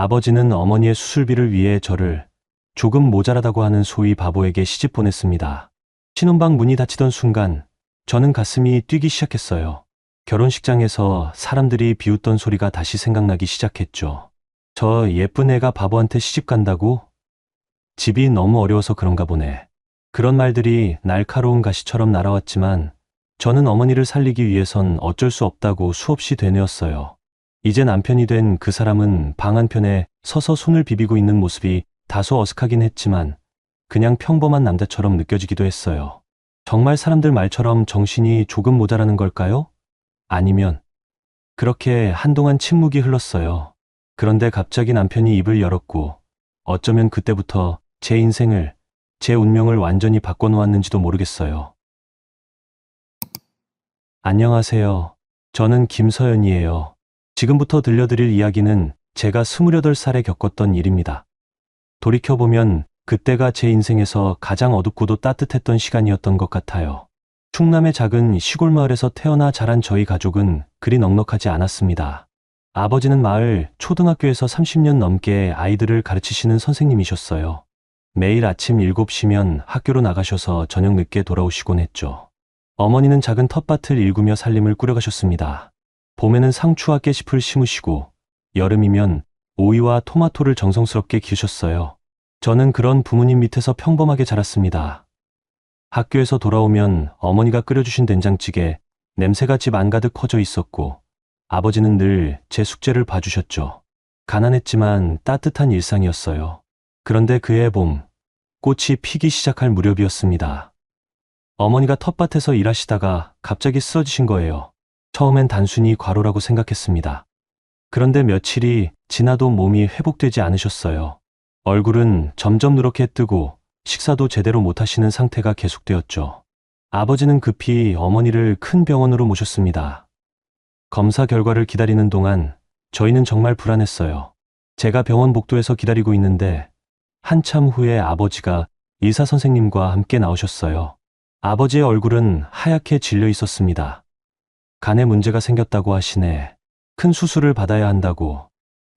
아버지는 어머니의 수술비를 위해 저를 조금 모자라다고 하는 소위 바보에게 시집 보냈습니다. 신혼방 문이 닫히던 순간 저는 가슴이 뛰기 시작했어요. 결혼식장에서 사람들이 비웃던 소리가 다시 생각나기 시작했죠. 저 예쁜 애가 바보한테 시집 간다고? 집이 너무 어려워서 그런가 보네. 그런 말들이 날카로운 가시처럼 날아왔지만 저는 어머니를 살리기 위해선 어쩔 수 없다고 수없이 되뇌었어요. 이제 남편이 된 그 사람은 방 한편에 서서 손을 비비고 있는 모습이 다소 어색하긴 했지만 그냥 평범한 남자처럼 느껴지기도 했어요. 정말 사람들 말처럼 정신이 조금 모자라는 걸까요? 아니면 그렇게 한동안 침묵이 흘렀어요. 그런데 갑자기 남편이 입을 열었고 어쩌면 그때부터 제 인생을, 제 운명을 완전히 바꿔놓았는지도 모르겠어요. 안녕하세요. 저는 김서연이에요. 지금부터 들려드릴 이야기는 제가 28살에 겪었던 일입니다. 돌이켜보면 그때가 제 인생에서 가장 어둡고도 따뜻했던 시간이었던 것 같아요. 충남의 작은 시골 마을에서 태어나 자란 저희 가족은 그리 넉넉하지 않았습니다. 아버지는 마을 초등학교에서 30년 넘게 아이들을 가르치시는 선생님이셨어요. 매일 아침 7시면 학교로 나가셔서 저녁 늦게 돌아오시곤 했죠. 어머니는 작은 텃밭을 일구며 살림을 꾸려가셨습니다. 봄에는 상추와 깨잎을 심으시고 여름이면 오이와 토마토를 정성스럽게 키우셨어요. 저는 그런 부모님 밑에서 평범하게 자랐습니다. 학교에서 돌아오면 어머니가 끓여주신 된장찌개, 냄새가 집 안가득 퍼져 있었고 아버지는 늘 제 숙제를 봐주셨죠. 가난했지만 따뜻한 일상이었어요. 그런데 그해 봄, 꽃이 피기 시작할 무렵이었습니다. 어머니가 텃밭에서 일하시다가 갑자기 쓰러지신 거예요. 처음엔 단순히 과로라고 생각했습니다. 그런데 며칠이 지나도 몸이 회복되지 않으셨어요. 얼굴은 점점 누렇게 뜨고 식사도 제대로 못하시는 상태가 계속되었죠. 아버지는 급히 어머니를 큰 병원으로 모셨습니다. 검사 결과를 기다리는 동안 저희는 정말 불안했어요. 제가 병원 복도에서 기다리고 있는데 한참 후에 아버지가 의사 선생님과 함께 나오셨어요. 아버지의 얼굴은 하얗게 질려 있었습니다. 간에 문제가 생겼다고 하시네. 큰 수술을 받아야 한다고.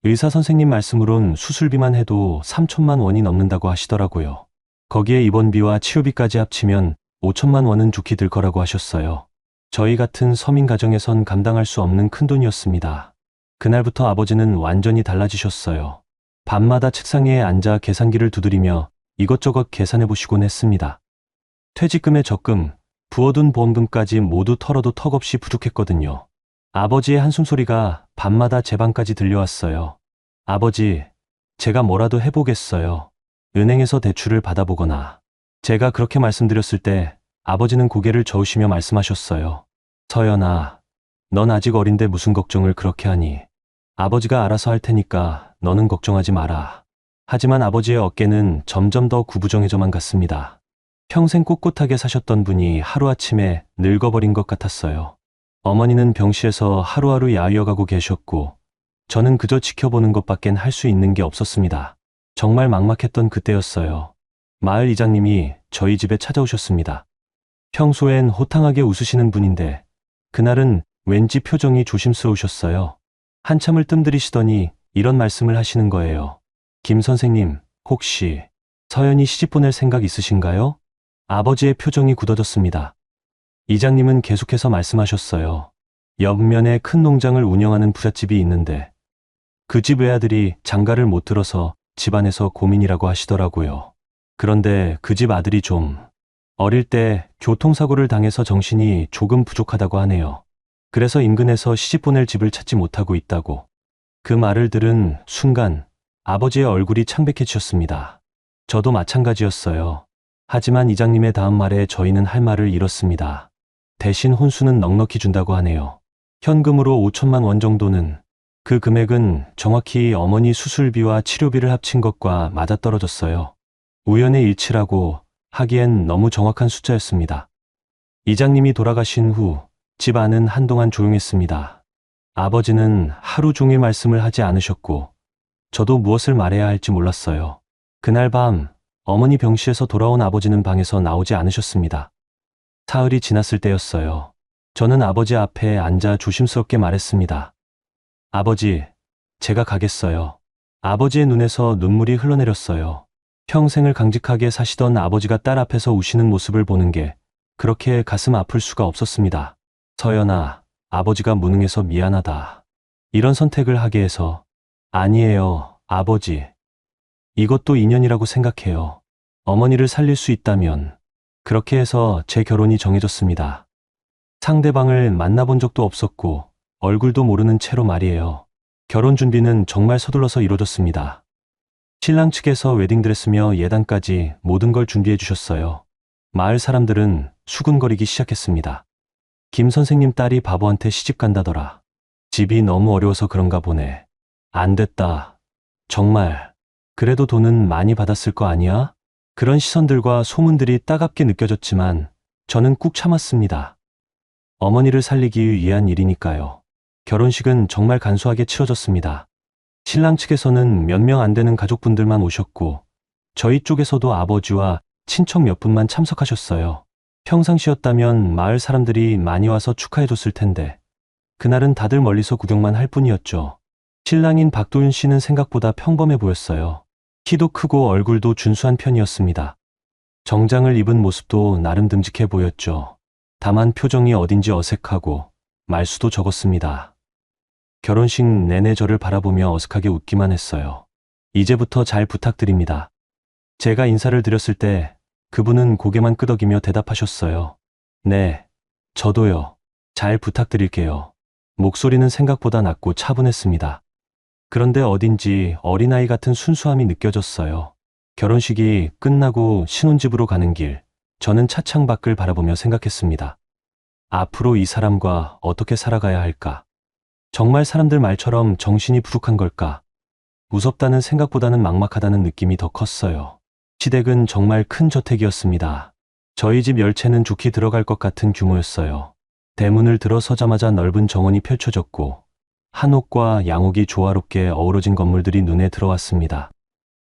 의사 선생님 말씀으론 수술비만 해도 3천만 원이 넘는다고 하시더라고요. 거기에 입원비와 치료비까지 합치면 5천만 원은 좋게 들 거라고 하셨어요. 저희 같은 서민 가정에선 감당할 수 없는 큰돈이었습니다. 그날부터 아버지는 완전히 달라지셨어요. 밤마다 책상 위에 앉아 계산기를 두드리며 이것저것 계산해 보시곤 했습니다. 퇴직금에 적금, 부어둔 보험금까지 모두 털어도 턱없이 부족했거든요. 아버지의 한숨소리가 밤마다 제 방까지 들려왔어요. 아버지, 제가 뭐라도 해보겠어요. 은행에서 대출을 받아보거나. 제가 그렇게 말씀드렸을 때 아버지는 고개를 저으시며 말씀하셨어요. 서연아, 넌 아직 어린데 무슨 걱정을 그렇게 하니. 아버지가 알아서 할 테니까 너는 걱정하지 마라. 하지만 아버지의 어깨는 점점 더 구부정해져만 갔습니다. 평생 꿋꿋하게 사셨던 분이 하루아침에 늙어버린 것 같았어요. 어머니는 병실에서 하루하루 야위어가고 계셨고 저는 그저 지켜보는 것밖엔 할 수 있는 게 없었습니다. 정말 막막했던 그때였어요. 마을 이장님이 저희 집에 찾아오셨습니다. 평소엔 호탕하게 웃으시는 분인데 그날은 왠지 표정이 조심스러우셨어요. 한참을 뜸들이시더니 이런 말씀을 하시는 거예요. 김 선생님, 혹시 서연이 시집 보낼 생각 있으신가요? 아버지의 표정이 굳어졌습니다. 이장님은 계속해서 말씀하셨어요. 옆면에 큰 농장을 운영하는 부잣집이 있는데 그 집 외아들이 장가를 못 들어서 집안에서 고민이라고 하시더라고요. 그런데 그 집 아들이 좀 어릴 때 교통사고를 당해서 정신이 조금 부족하다고 하네요. 그래서 인근에서 시집 보낼 집을 찾지 못하고 있다고. 그 말을 들은 순간 아버지의 얼굴이 창백해지셨습니다. 저도 마찬가지였어요. 하지만 이장님의 다음 말에 저희는 할 말을 잃었습니다. 대신 혼수는 넉넉히 준다고 하네요. 현금으로 5천만 원 정도는. 그 금액은 정확히 어머니 수술비와 치료비를 합친 것과 맞아떨어졌어요. 우연의 일치라고 하기엔 너무 정확한 숫자였습니다. 이장님이 돌아가신 후 집 안은 한동안 조용했습니다. 아버지는 하루 종일 말씀을 하지 않으셨고 저도 무엇을 말해야 할지 몰랐어요. 그날 밤 어머니 병실에서 돌아온 아버지는 방에서 나오지 않으셨습니다. 사흘이 지났을 때였어요. 저는 아버지 앞에 앉아 조심스럽게 말했습니다. 아버지, 제가 가겠어요. 아버지의 눈에서 눈물이 흘러내렸어요. 평생을 강직하게 사시던 아버지가 딸 앞에서 우시는 모습을 보는 게 그렇게 가슴 아플 수가 없었습니다. 서연아, 아버지가 무능해서 미안하다. 이런 선택을 하게 해서. 아니에요, 아버지. 이것도 인연이라고 생각해요. 어머니를 살릴 수 있다면. 그렇게 해서 제 결혼이 정해졌습니다. 상대방을 만나본 적도 없었고 얼굴도 모르는 채로 말이에요. 결혼 준비는 정말 서둘러서 이루어졌습니다. 신랑 측에서 웨딩드레스며 예단까지 모든 걸 준비해 주셨어요. 마을 사람들은 수군거리기 시작했습니다. 김 선생님 딸이 바보한테 시집 간다더라. 집이 너무 어려워서 그런가 보네. 안 됐다. 정말. 그래도 돈은 많이 받았을 거 아니야? 그런 시선들과 소문들이 따갑게 느껴졌지만 저는 꾹 참았습니다. 어머니를 살리기 위한 일이니까요. 결혼식은 정말 간소하게 치러졌습니다. 신랑 측에서는 몇 명 안 되는 가족분들만 오셨고 저희 쪽에서도 아버지와 친척 몇 분만 참석하셨어요. 평상시였다면 마을 사람들이 많이 와서 축하해줬을 텐데 그날은 다들 멀리서 구경만 할 뿐이었죠. 신랑인 박도윤 씨는 생각보다 평범해 보였어요. 키도 크고 얼굴도 준수한 편이었습니다. 정장을 입은 모습도 나름 듬직해 보였죠. 다만 표정이 어딘지 어색하고 말수도 적었습니다. 결혼식 내내 저를 바라보며 어색하게 웃기만 했어요. 이제부터 잘 부탁드립니다. 제가 인사를 드렸을 때 그분은 고개만 끄덕이며 대답하셨어요. 네, 저도요. 잘 부탁드릴게요. 목소리는 생각보다 낮고 차분했습니다. 그런데 어딘지 어린아이 같은 순수함이 느껴졌어요. 결혼식이 끝나고 신혼집으로 가는 길, 저는 차창 밖을 바라보며 생각했습니다. 앞으로 이 사람과 어떻게 살아가야 할까? 정말 사람들 말처럼 정신이 부룩한 걸까? 무섭다는 생각보다는 막막하다는 느낌이 더 컸어요. 시댁은 정말 큰 저택이었습니다. 저희 집 열채는 좋게 들어갈 것 같은 규모였어요. 대문을 들어서자마자 넓은 정원이 펼쳐졌고 한옥과 양옥이 조화롭게 어우러진 건물들이 눈에 들어왔습니다.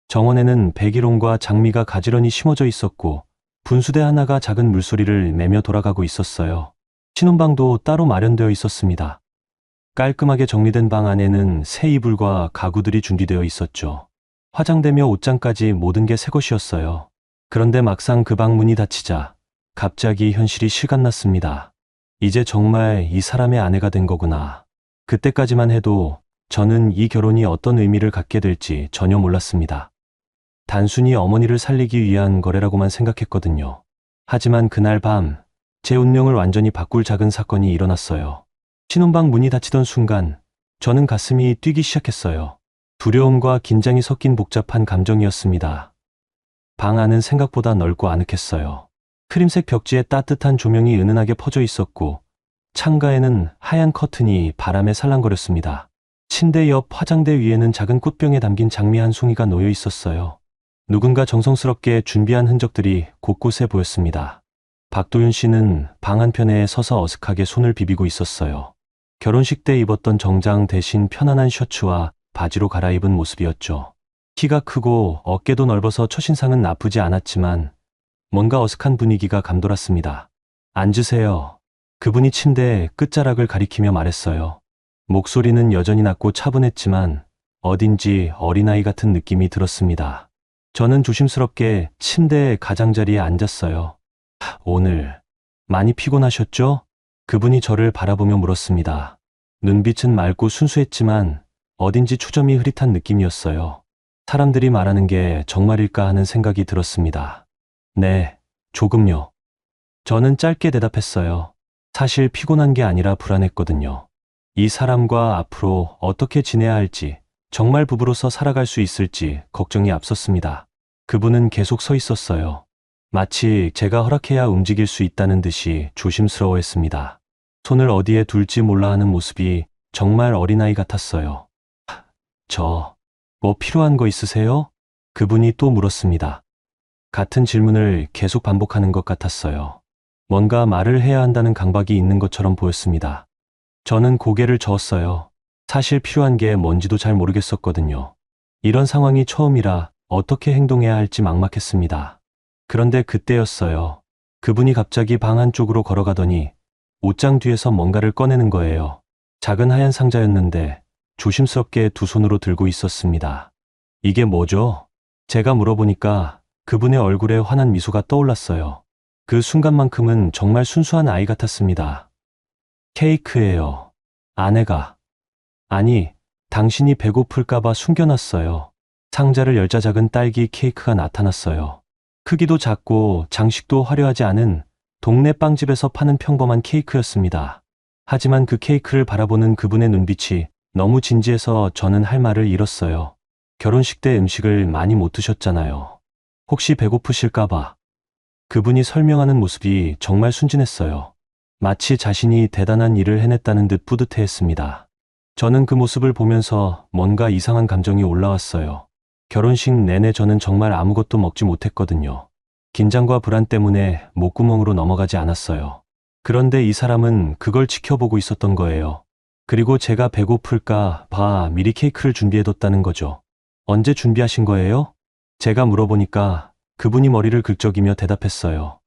정원에는 백일홍과 장미가 가지런히 심어져 있었고 분수대 하나가 작은 물소리를 내며 돌아가고 있었어요. 신혼방도 따로 마련되어 있었습니다. 깔끔하게 정리된 방 안에는 새 이불과 가구들이 준비되어 있었죠. 화장대며 옷장까지 모든 게 새 것이었어요. 그런데 막상 그 방 문이 닫히자 갑자기 현실이 실감났습니다. 이제 정말 이 사람의 아내가 된 거구나. 그때까지만 해도 저는 이 결혼이 어떤 의미를 갖게 될지 전혀 몰랐습니다. 단순히 어머니를 살리기 위한 거래라고만 생각했거든요. 하지만 그날 밤 제 운명을 완전히 바꿀 작은 사건이 일어났어요. 신혼방 문이 닫히던 순간 저는 가슴이 뛰기 시작했어요. 두려움과 긴장이 섞인 복잡한 감정이었습니다. 방 안은 생각보다 넓고 아늑했어요. 크림색 벽지에 따뜻한 조명이 은은하게 퍼져 있었고 창가에는 하얀 커튼이 바람에 살랑거렸습니다. 침대 옆 화장대 위에는 작은 꽃병에 담긴 장미 한 송이가 놓여 있었어요. 누군가 정성스럽게 준비한 흔적들이 곳곳에 보였습니다. 박도윤 씨는 방 한편에 서서 어색하게 손을 비비고 있었어요. 결혼식 때 입었던 정장 대신 편안한 셔츠와 바지로 갈아입은 모습이었죠. 키가 크고 어깨도 넓어서 첫인상은 나쁘지 않았지만 뭔가 어색한 분위기가 감돌았습니다. 앉으세요. 그분이 침대 끝자락을 가리키며 말했어요. 목소리는 여전히 낮고 차분했지만 어딘지 어린아이 같은 느낌이 들었습니다. 저는 조심스럽게 침대 가장자리에 앉았어요. 오늘 많이 피곤하셨죠? 그분이 저를 바라보며 물었습니다. 눈빛은 맑고 순수했지만 어딘지 초점이 흐릿한 느낌이었어요. 사람들이 말하는 게 정말일까 하는 생각이 들었습니다. 네, 조금요. 저는 짧게 대답했어요. 사실 피곤한 게 아니라 불안했거든요. 이 사람과 앞으로 어떻게 지내야 할지, 정말 부부로서 살아갈 수 있을지 걱정이 앞섰습니다. 그분은 계속 서 있었어요. 마치 제가 허락해야 움직일 수 있다는 듯이 조심스러워했습니다. 손을 어디에 둘지 몰라 하는 모습이 정말 어린아이 같았어요. 뭐 필요한 거 있으세요? 그분이 또 물었습니다. 같은 질문을 계속 반복하는 것 같았어요. 뭔가 말을 해야 한다는 강박이 있는 것처럼 보였습니다. 저는 고개를 저었어요. 사실 필요한 게 뭔지도 잘 모르겠었거든요. 이런 상황이 처음이라 어떻게 행동해야 할지 막막했습니다. 그런데 그때였어요. 그분이 갑자기 방 안쪽으로 걸어가더니 옷장 뒤에서 뭔가를 꺼내는 거예요. 작은 하얀 상자였는데 조심스럽게 두 손으로 들고 있었습니다. 이게 뭐죠? 제가 물어보니까 그분의 얼굴에 환한 미소가 떠올랐어요. 그 순간만큼은 정말 순수한 아이 같았습니다. 케이크예요. 아내가. 아니, 당신이 배고플까봐 숨겨놨어요. 상자를 열자 작은 딸기 케이크가 나타났어요. 크기도 작고 장식도 화려하지 않은 동네 빵집에서 파는 평범한 케이크였습니다. 하지만 그 케이크를 바라보는 그분의 눈빛이 너무 진지해서 저는 할 말을 잃었어요. 결혼식 때 음식을 많이 못 드셨잖아요. 혹시 배고프실까봐. 그분이 설명하는 모습이 정말 순진했어요. 마치 자신이 대단한 일을 해냈다는 듯 뿌듯해했습니다. 저는 그 모습을 보면서 뭔가 이상한 감정이 올라왔어요. 결혼식 내내 저는 정말 아무것도 먹지 못했거든요. 긴장과 불안 때문에 목구멍으로 넘어가지 않았어요. 그런데 이 사람은 그걸 지켜보고 있었던 거예요. 그리고 제가 배고플까 봐 미리 케이크를 준비해뒀다는 거죠. 언제 준비하신 거예요? 제가 물어보니까 그분이 머리를 긁적이며 대답했어요.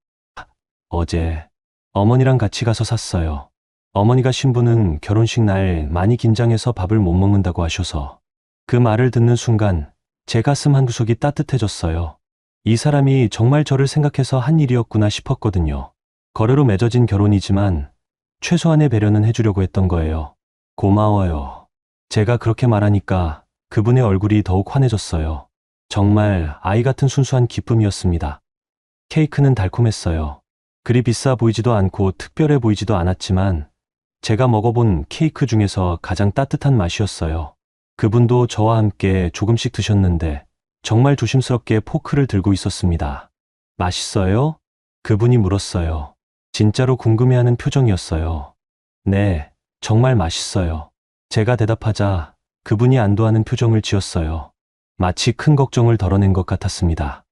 어제 어머니랑 같이 가서 샀어요. 어머니가 신부는 결혼식 날 많이 긴장해서 밥을 못 먹는다고 하셔서. 그 말을 듣는 순간 제 가슴 한 구석이 따뜻해졌어요. 이 사람이 정말 저를 생각해서 한 일이었구나 싶었거든요. 거래로 맺어진 결혼이지만 최소한의 배려는 해주려고 했던 거예요. 고마워요. 제가 그렇게 말하니까 그분의 얼굴이 더욱 환해졌어요. 정말 아이 같은 순수한 기쁨이었습니다. 케이크는 달콤했어요. 그리 비싸 보이지도 않고 특별해 보이지도 않았지만 제가 먹어본 케이크 중에서 가장 따뜻한 맛이었어요. 그분도 저와 함께 조금씩 드셨는데 정말 조심스럽게 포크를 들고 있었습니다. 맛있어요? 그분이 물었어요. 진짜로 궁금해하는 표정이었어요. 네, 정말 맛있어요. 제가 대답하자 그분이 안도하는 표정을 지었어요. 마치 큰 걱정을 덜어낸 것 같았습니다.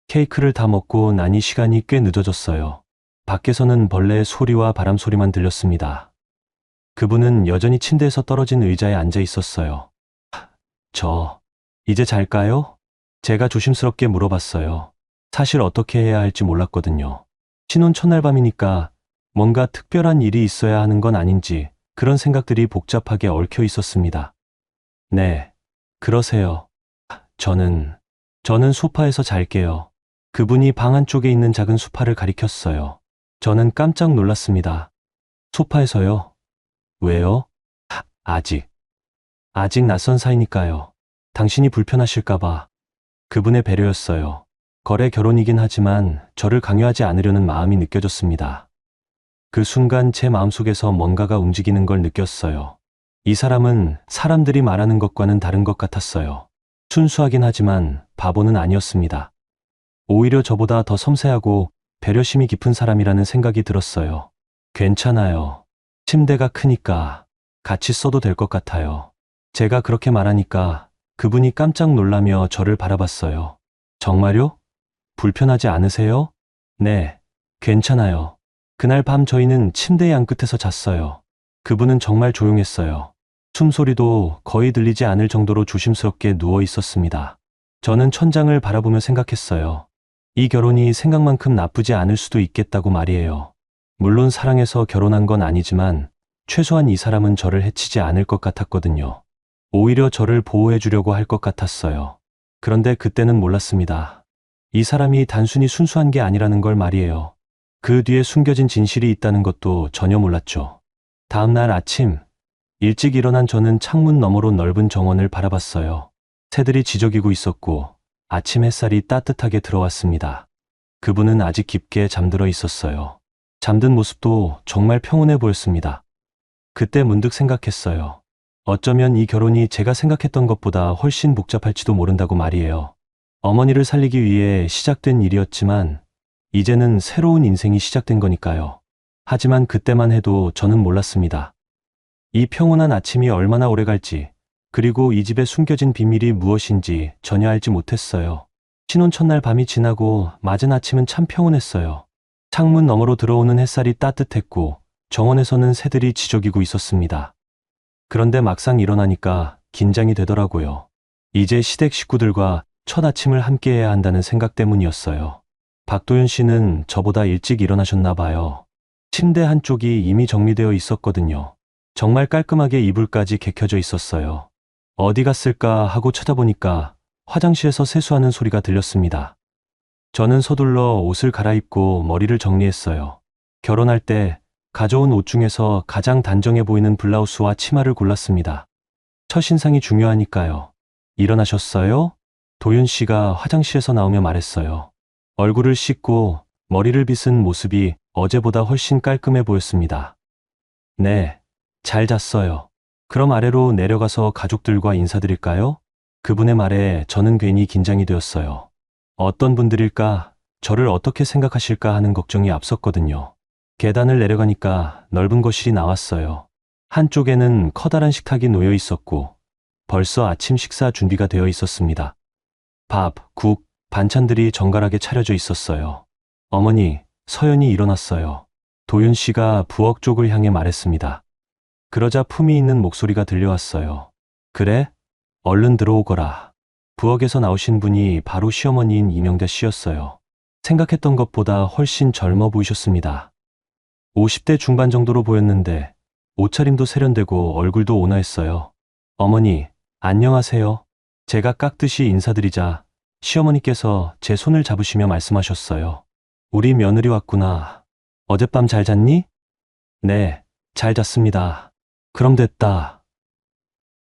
케이크를 다 먹고 나니 시간이 꽤 늦어졌어요. 밖에서는 벌레의 소리와 바람 소리만 들렸습니다. 그분은 여전히 침대에서 떨어진 의자에 앉아 있었어요. 이제 잘까요? 제가 조심스럽게 물어봤어요. 사실 어떻게 해야 할지 몰랐거든요. 신혼 첫날 밤이니까 뭔가 특별한 일이 있어야 하는 건 아닌지 그런 생각들이 복잡하게 얽혀 있었습니다. 네, 그러세요. 저는 소파에서 잘게요. 그분이 방 안쪽에 있는 작은 소파를 가리켰어요. 저는 깜짝 놀랐습니다. 소파에서요? 왜요? 아직 낯선 사이니까요. 당신이 불편하실까봐. 그분의 배려였어요. 거래 결혼이긴 하지만 저를 강요하지 않으려는 마음이 느껴졌습니다. 그 순간 제 마음속에서 뭔가가 움직이는 걸 느꼈어요. 이 사람은 사람들이 말하는 것과는 다른 것 같았어요. 순수하긴 하지만 바보는 아니었습니다. 오히려 저보다 더 섬세하고 배려심이 깊은 사람이라는 생각이 들었어요. 괜찮아요. 침대가 크니까 같이 써도 될 것 같아요. 제가 그렇게 말하니까 그분이 깜짝 놀라며 저를 바라봤어요. 정말요? 불편하지 않으세요? 네, 괜찮아요. 그날 밤 저희는 침대의 한 끝에서 잤어요. 그분은 정말 조용했어요. 숨소리도 거의 들리지 않을 정도로 조심스럽게 누워 있었습니다. 저는 천장을 바라보며 생각했어요. 이 결혼이 생각만큼 나쁘지 않을 수도 있겠다고 말이에요. 물론 사랑해서 결혼한 건 아니지만 최소한 이 사람은 저를 해치지 않을 것 같았거든요. 오히려 저를 보호해 주려고 할 것 같았어요. 그런데 그때는 몰랐습니다. 이 사람이 단순히 순수한 게 아니라는 걸 말이에요. 그 뒤에 숨겨진 진실이 있다는 것도 전혀 몰랐죠. 다음 날 아침, 일찍 일어난 저는 창문 너머로 넓은 정원을 바라봤어요. 새들이 지저귀고 있었고 아침 햇살이 따뜻하게 들어왔습니다. 그분은 아직 깊게 잠들어 있었어요. 잠든 모습도 정말 평온해 보였습니다. 그때 문득 생각했어요. 어쩌면 이 결혼이 제가 생각했던 것보다 훨씬 복잡할지도 모른다고 말이에요. 어머니를 살리기 위해 시작된 일이었지만 이제는 새로운 인생이 시작된 거니까요. 하지만 그때만 해도 저는 몰랐습니다. 이 평온한 아침이 얼마나 오래 갈지, 그리고 이 집에 숨겨진 비밀이 무엇인지 전혀 알지 못했어요. 신혼 첫날 밤이 지나고 맞은 아침은 참 평온했어요. 창문 너머로 들어오는 햇살이 따뜻했고 정원에서는 새들이 지저귀고 있었습니다. 그런데 막상 일어나니까 긴장이 되더라고요. 이제 시댁 식구들과 첫 아침을 함께 해야 한다는 생각 때문이었어요. 박도윤 씨는 저보다 일찍 일어나셨나 봐요. 침대 한쪽이 이미 정리되어 있었거든요. 정말 깔끔하게 이불까지 개켜져 있었어요. 어디 갔을까 하고 찾아보니까 화장실에서 세수하는 소리가 들렸습니다. 저는 서둘러 옷을 갈아입고 머리를 정리했어요. 결혼할 때 가져온 옷 중에서 가장 단정해 보이는 블라우스와 치마를 골랐습니다. 첫인상이 중요하니까요. 일어나셨어요? 도윤 씨가 화장실에서 나오며 말했어요. 얼굴을 씻고 머리를 빗은 모습이 어제보다 훨씬 깔끔해 보였습니다. 네, 잘 잤어요. 그럼 아래로 내려가서 가족들과 인사드릴까요? 그분의 말에 저는 괜히 긴장이 되었어요. 어떤 분들일까, 저를 어떻게 생각하실까 하는 걱정이 앞섰거든요. 계단을 내려가니까 넓은 거실이 나왔어요. 한쪽에는 커다란 식탁이 놓여 있었고 벌써 아침 식사 준비가 되어 있었습니다. 밥, 국, 반찬들이 정갈하게 차려져 있었어요. 어머니, 서연이 일어났어요. 도윤 씨가 부엌 쪽을 향해 말했습니다. 그러자 품위 있는 목소리가 들려왔어요. 그래? 얼른 들어오거라. 부엌에서 나오신 분이 바로 시어머니인 이명대 씨였어요. 생각했던 것보다 훨씬 젊어 보이셨습니다. 50대 중반 정도로 보였는데 옷차림도 세련되고 얼굴도 온화했어요. 어머니, 안녕하세요. 제가 깍듯이 인사드리자 시어머니께서 제 손을 잡으시며 말씀하셨어요. 우리 며느리 왔구나. 어젯밤 잘 잤니? 네, 잘 잤습니다. 그럼 됐다.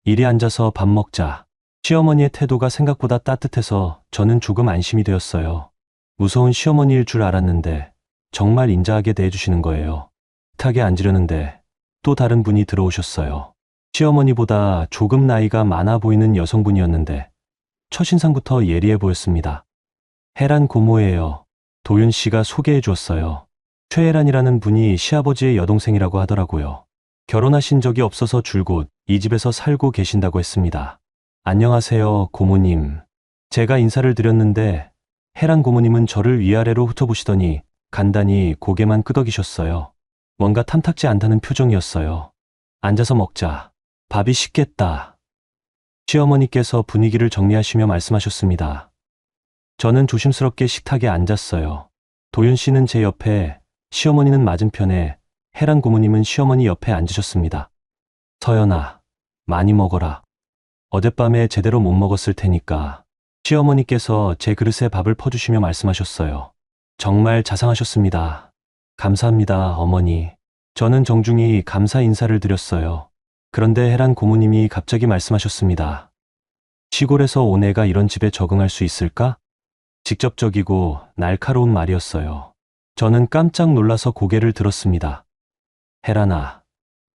이리 앉아서 밥 먹자. 시어머니의 태도가 생각보다 따뜻해서 저는 조금 안심이 되었어요. 무서운 시어머니일 줄 알았는데 정말 인자하게 대해주시는 거예요. 탁에 앉으려는데 또 다른 분이 들어오셨어요. 시어머니보다 조금 나이가 많아 보이는 여성분이었는데 첫인상부터 예리해 보였습니다. 혜란 고모예요. 도윤 씨가 소개해 주었어요. 최혜란이라는 분이 시아버지의 여동생이라고 하더라고요. 결혼하신 적이 없어서 줄곧 이 집에서 살고 계신다고 했습니다. 안녕하세요, 고모님. 제가 인사를 드렸는데 혜란 고모님은 저를 위아래로 훑어보시더니 간단히 고개만 끄덕이셨어요. 뭔가 탐탁지 않다는 표정이었어요. 앉아서 먹자. 밥이 식겠다. 시어머니께서 분위기를 정리하시며 말씀하셨습니다. 저는 조심스럽게 식탁에 앉았어요. 도윤 씨는 제 옆에, 시어머니는 맞은편에, 혜란 고모님은 시어머니 옆에 앉으셨습니다. 서연아, 많이 먹어라. 어젯밤에 제대로 못 먹었을 테니까. 시어머니께서 제 그릇에 밥을 퍼주시며 말씀하셨어요. 정말 자상하셨습니다. 감사합니다, 어머니. 저는 정중히 감사 인사를 드렸어요. 그런데 혜란 고모님이 갑자기 말씀하셨습니다. 시골에서 온 애가 이런 집에 적응할 수 있을까? 직접적이고 날카로운 말이었어요. 저는 깜짝 놀라서 고개를 들었습니다. 혜란아,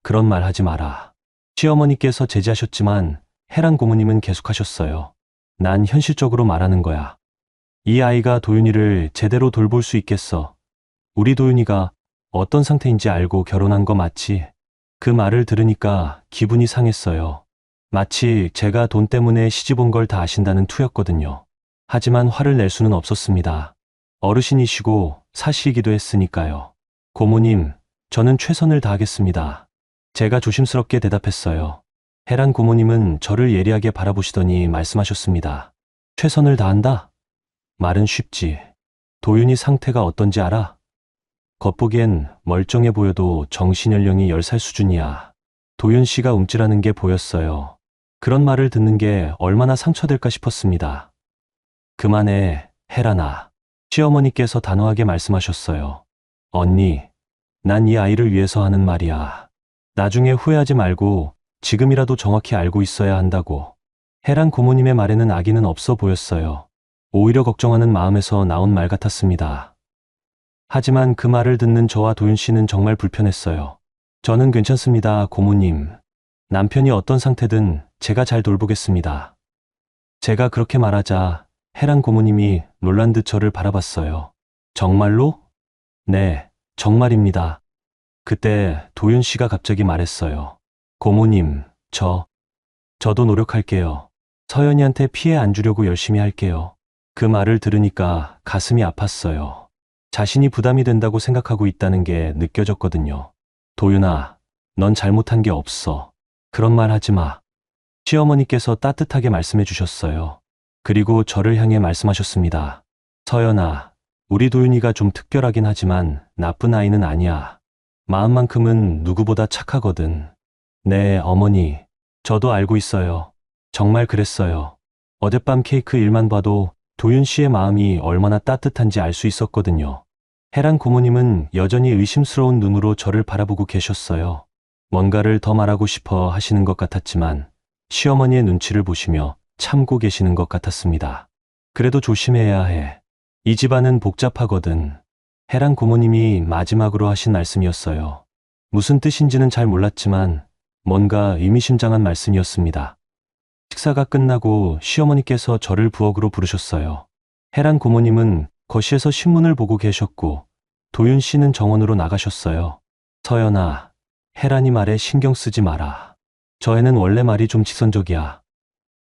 그런 말 하지 마라. 시어머니께서 제지하셨지만 혜란 고모님은 계속하셨어요. 난 현실적으로 말하는 거야. 이 아이가 도윤이를 제대로 돌볼 수 있겠어. 우리 도윤이가 어떤 상태인지 알고 결혼한 거 맞지? 그 말을 들으니까 기분이 상했어요. 마치 제가 돈 때문에 시집 온 걸 다 아신다는 투였거든요. 하지만 화를 낼 수는 없었습니다. 어르신이시고 사시이기도 했으니까요. 고모님, 저는 최선을 다하겠습니다. 제가 조심스럽게 대답했어요. 혜란 고모님은 저를 예리하게 바라보시더니 말씀하셨습니다. 최선을 다한다? 말은 쉽지. 도윤이 상태가 어떤지 알아? 겉보기엔 멀쩡해 보여도 정신연령이 10살 수준이야. 도윤 씨가 움찔하는 게 보였어요. 그런 말을 듣는 게 얼마나 상처될까 싶었습니다. 그만해, 혜란아. 시어머니께서 단호하게 말씀하셨어요. 언니, 난 이 아이를 위해서 하는 말이야. 나중에 후회하지 말고 지금이라도 정확히 알고 있어야 한다고. 혜란 고모님의 말에는 악의는 없어 보였어요. 오히려 걱정하는 마음에서 나온 말 같았습니다. 하지만 그 말을 듣는 저와 도윤 씨는 정말 불편했어요. 저는 괜찮습니다, 고모님. 남편이 어떤 상태든 제가 잘 돌보겠습니다. 제가 그렇게 말하자 혜란 고모님이 놀란 듯 저를 바라봤어요. 정말로? 네, 정말입니다. 그때 도윤 씨가 갑자기 말했어요. 고모님, 저도 노력할게요. 서연이한테 피해 안 주려고 열심히 할게요. 그 말을 들으니까 가슴이 아팠어요. 자신이 부담이 된다고 생각하고 있다는 게 느껴졌거든요. 도윤아, 넌 잘못한 게 없어. 그런 말 하지 마. 시어머니께서 따뜻하게 말씀해 주셨어요. 그리고 저를 향해 말씀하셨습니다. 서연아, 우리 도윤이가 좀 특별하긴 하지만 나쁜 아이는 아니야. 마음만큼은 누구보다 착하거든. 네, 어머니. 저도 알고 있어요. 정말 그랬어요. 어젯밤 케이크 일만 봐도 도윤 씨의 마음이 얼마나 따뜻한지 알 수 있었거든요. 혜란 고모님은 여전히 의심스러운 눈으로 저를 바라보고 계셨어요. 뭔가를 더 말하고 싶어 하시는 것 같았지만 시어머니의 눈치를 보시며 참고 계시는 것 같았습니다. 그래도 조심해야 해. 이 집안은 복잡하거든. 혜란 고모님이 마지막으로 하신 말씀이었어요. 무슨 뜻인지는 잘 몰랐지만 뭔가 의미심장한 말씀이었습니다. 식사가 끝나고 시어머니께서 저를 부엌으로 부르셨어요. 혜란 고모님은 거실에서 신문을 보고 계셨고 도윤 씨는 정원으로 나가셨어요. 서연아, 혜란이 말에 신경 쓰지 마라. 저 애는 원래 말이 좀 직선적이야.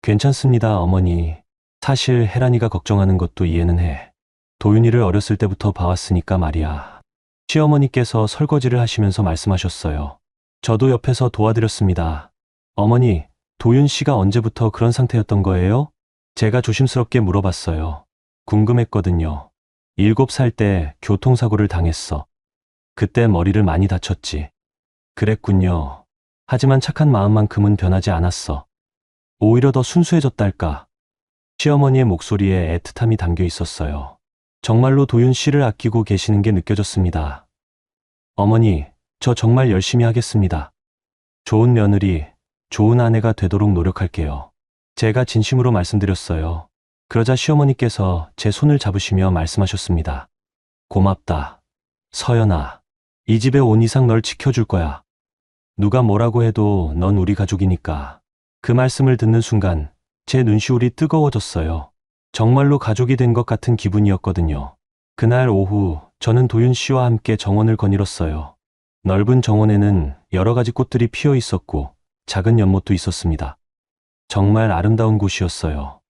괜찮습니다, 어머니. 사실 혜란이가 걱정하는 것도 이해는 해. 도윤이를 어렸을 때부터 봐왔으니까 말이야. 시어머니께서 설거지를 하시면서 말씀하셨어요. 저도 옆에서 도와드렸습니다. 어머니, 도윤 씨가 언제부터 그런 상태였던 거예요? 제가 조심스럽게 물어봤어요. 궁금했거든요. 7살 때 교통사고를 당했어. 그때 머리를 많이 다쳤지. 그랬군요. 하지만 착한 마음만큼은 변하지 않았어. 오히려 더 순수해졌달까. 시어머니의 목소리에 애틋함이 담겨 있었어요. 정말로 도윤 씨를 아끼고 계시는 게 느껴졌습니다. 어머니, 저 정말 열심히 하겠습니다. 좋은 며느리, 좋은 아내가 되도록 노력할게요. 제가 진심으로 말씀드렸어요. 그러자 시어머니께서 제 손을 잡으시며 말씀하셨습니다. 고맙다. 서연아, 이 집에 온 이상 널 지켜줄 거야. 누가 뭐라고 해도 넌 우리 가족이니까. 그 말씀을 듣는 순간 제 눈시울이 뜨거워졌어요. 정말로 가족이 된 것 같은 기분이었거든요. 그날 오후 저는 도윤 씨와 함께 정원을 거닐었어요. 넓은 정원에는 여러 가지 꽃들이 피어 있었고 작은 연못도 있었습니다. 정말 아름다운 곳이었어요.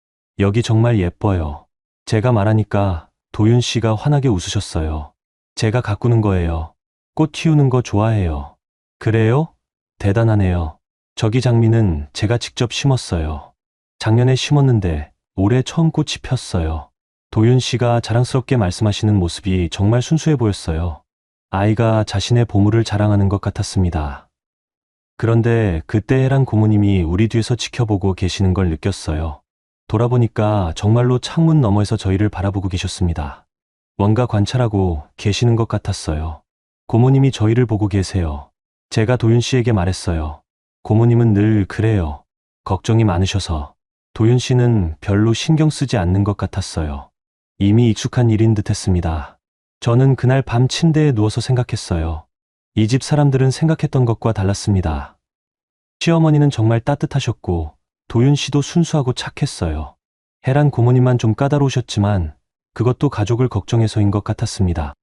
여기 정말 예뻐요. 제가 말하니까 도윤 씨가 환하게 웃으셨어요. 제가 가꾸는 거예요. 꽃 키우는 거 좋아해요. 그래요? 대단하네요. 저기 장미는 제가 직접 심었어요. 작년에 심었는데 올해 처음 꽃이 폈어요. 도윤 씨가 자랑스럽게 말씀하시는 모습이 정말 순수해 보였어요. 아이가 자신의 보물을 자랑하는 것 같았습니다. 그런데 그때 혜란 고모님이 우리 뒤에서 지켜보고 계시는 걸 느꼈어요. 돌아보니까 정말로 창문 너머에서 저희를 바라보고 계셨습니다. 뭔가 관찰하고 계시는 것 같았어요. 고모님이 저희를 보고 계세요. 제가 도윤 씨에게 말했어요. 고모님은 늘 그래요. 걱정이 많으셔서. 도윤 씨는 별로 신경 쓰지 않는 것 같았어요. 이미 익숙한 일인 듯 했습니다. 저는 그날 밤 침대에 누워서 생각했어요. 이 집 사람들은 생각했던 것과 달랐습니다. 시어머니는 정말 따뜻하셨고 도윤 씨도 순수하고 착했어요. 혜란 고모님만 좀 까다로우셨지만 그것도 가족을 걱정해서인 것 같았습니다.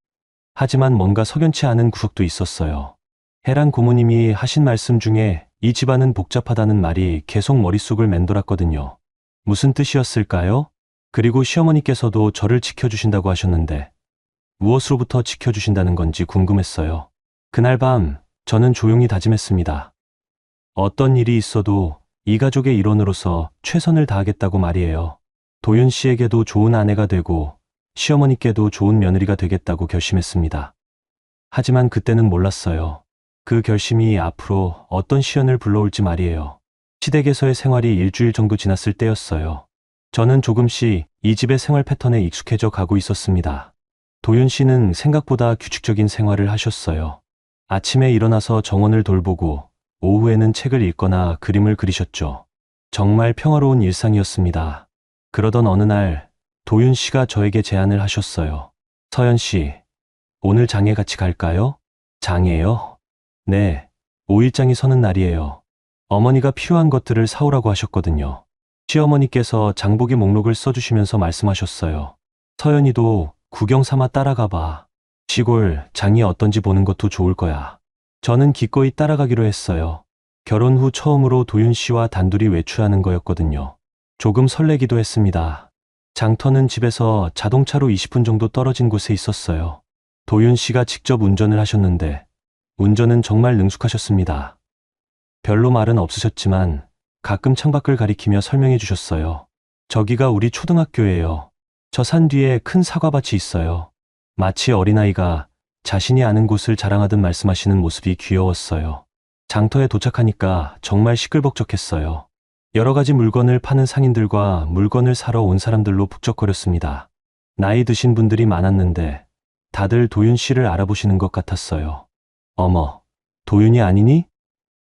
하지만 뭔가 석연치 않은 구석도 있었어요. 혜란 고모님이 하신 말씀 중에 이 집안은 복잡하다는 말이 계속 머릿속을 맴돌았거든요. 무슨 뜻이었을까요? 그리고 시어머니께서도 저를 지켜주신다고 하셨는데 무엇으로부터 지켜주신다는 건지 궁금했어요. 그날 밤 저는 조용히 다짐했습니다. 어떤 일이 있어도 이 가족의 일원으로서 최선을 다하겠다고 말이에요. 도윤 씨에게도 좋은 아내가 되고 시어머니께도 좋은 며느리가 되겠다고 결심했습니다. 하지만 그때는 몰랐어요. 그 결심이 앞으로 어떤 시련을 불러올지 말이에요. 시댁에서의 생활이 일주일 정도 지났을 때였어요. 저는 조금씩 이 집의 생활 패턴에 익숙해져 가고 있었습니다. 도윤 씨는 생각보다 규칙적인 생활을 하셨어요. 아침에 일어나서 정원을 돌보고 오후에는 책을 읽거나 그림을 그리셨죠. 정말 평화로운 일상이었습니다. 그러던 어느 날 도윤 씨가 저에게 제안을 하셨어요. 서연 씨, 오늘 장에 같이 갈까요? 장에요? 네, 5일장이 서는 날이에요. 어머니가 필요한 것들을 사오라고 하셨거든요. 시어머니께서 장보기 목록을 써주시면서 말씀하셨어요. 서연이도 구경 삼아 따라가 봐. 시골 장이 어떤지 보는 것도 좋을 거야. 저는 기꺼이 따라가기로 했어요. 결혼 후 처음으로 도윤 씨와 단둘이 외출하는 거였거든요. 조금 설레기도 했습니다. 장터는 집에서 자동차로 20분 정도 떨어진 곳에 있었어요. 도윤 씨가 직접 운전을 하셨는데 운전은 정말 능숙하셨습니다. 별로 말은 없으셨지만 가끔 창밖을 가리키며 설명해 주셨어요. 저기가 우리 초등학교예요. 저 산 뒤에 큰 사과밭이 있어요. 마치 어린아이가 자신이 아는 곳을 자랑하듯 말씀하시는 모습이 귀여웠어요. 장터에 도착하니까 정말 시끌벅적했어요. 여러 가지 물건을 파는 상인들과 물건을 사러 온 사람들로 북적거렸습니다. 나이 드신 분들이 많았는데 다들 도윤 씨를 알아보시는 것 같았어요. 어머, 도윤이 아니니?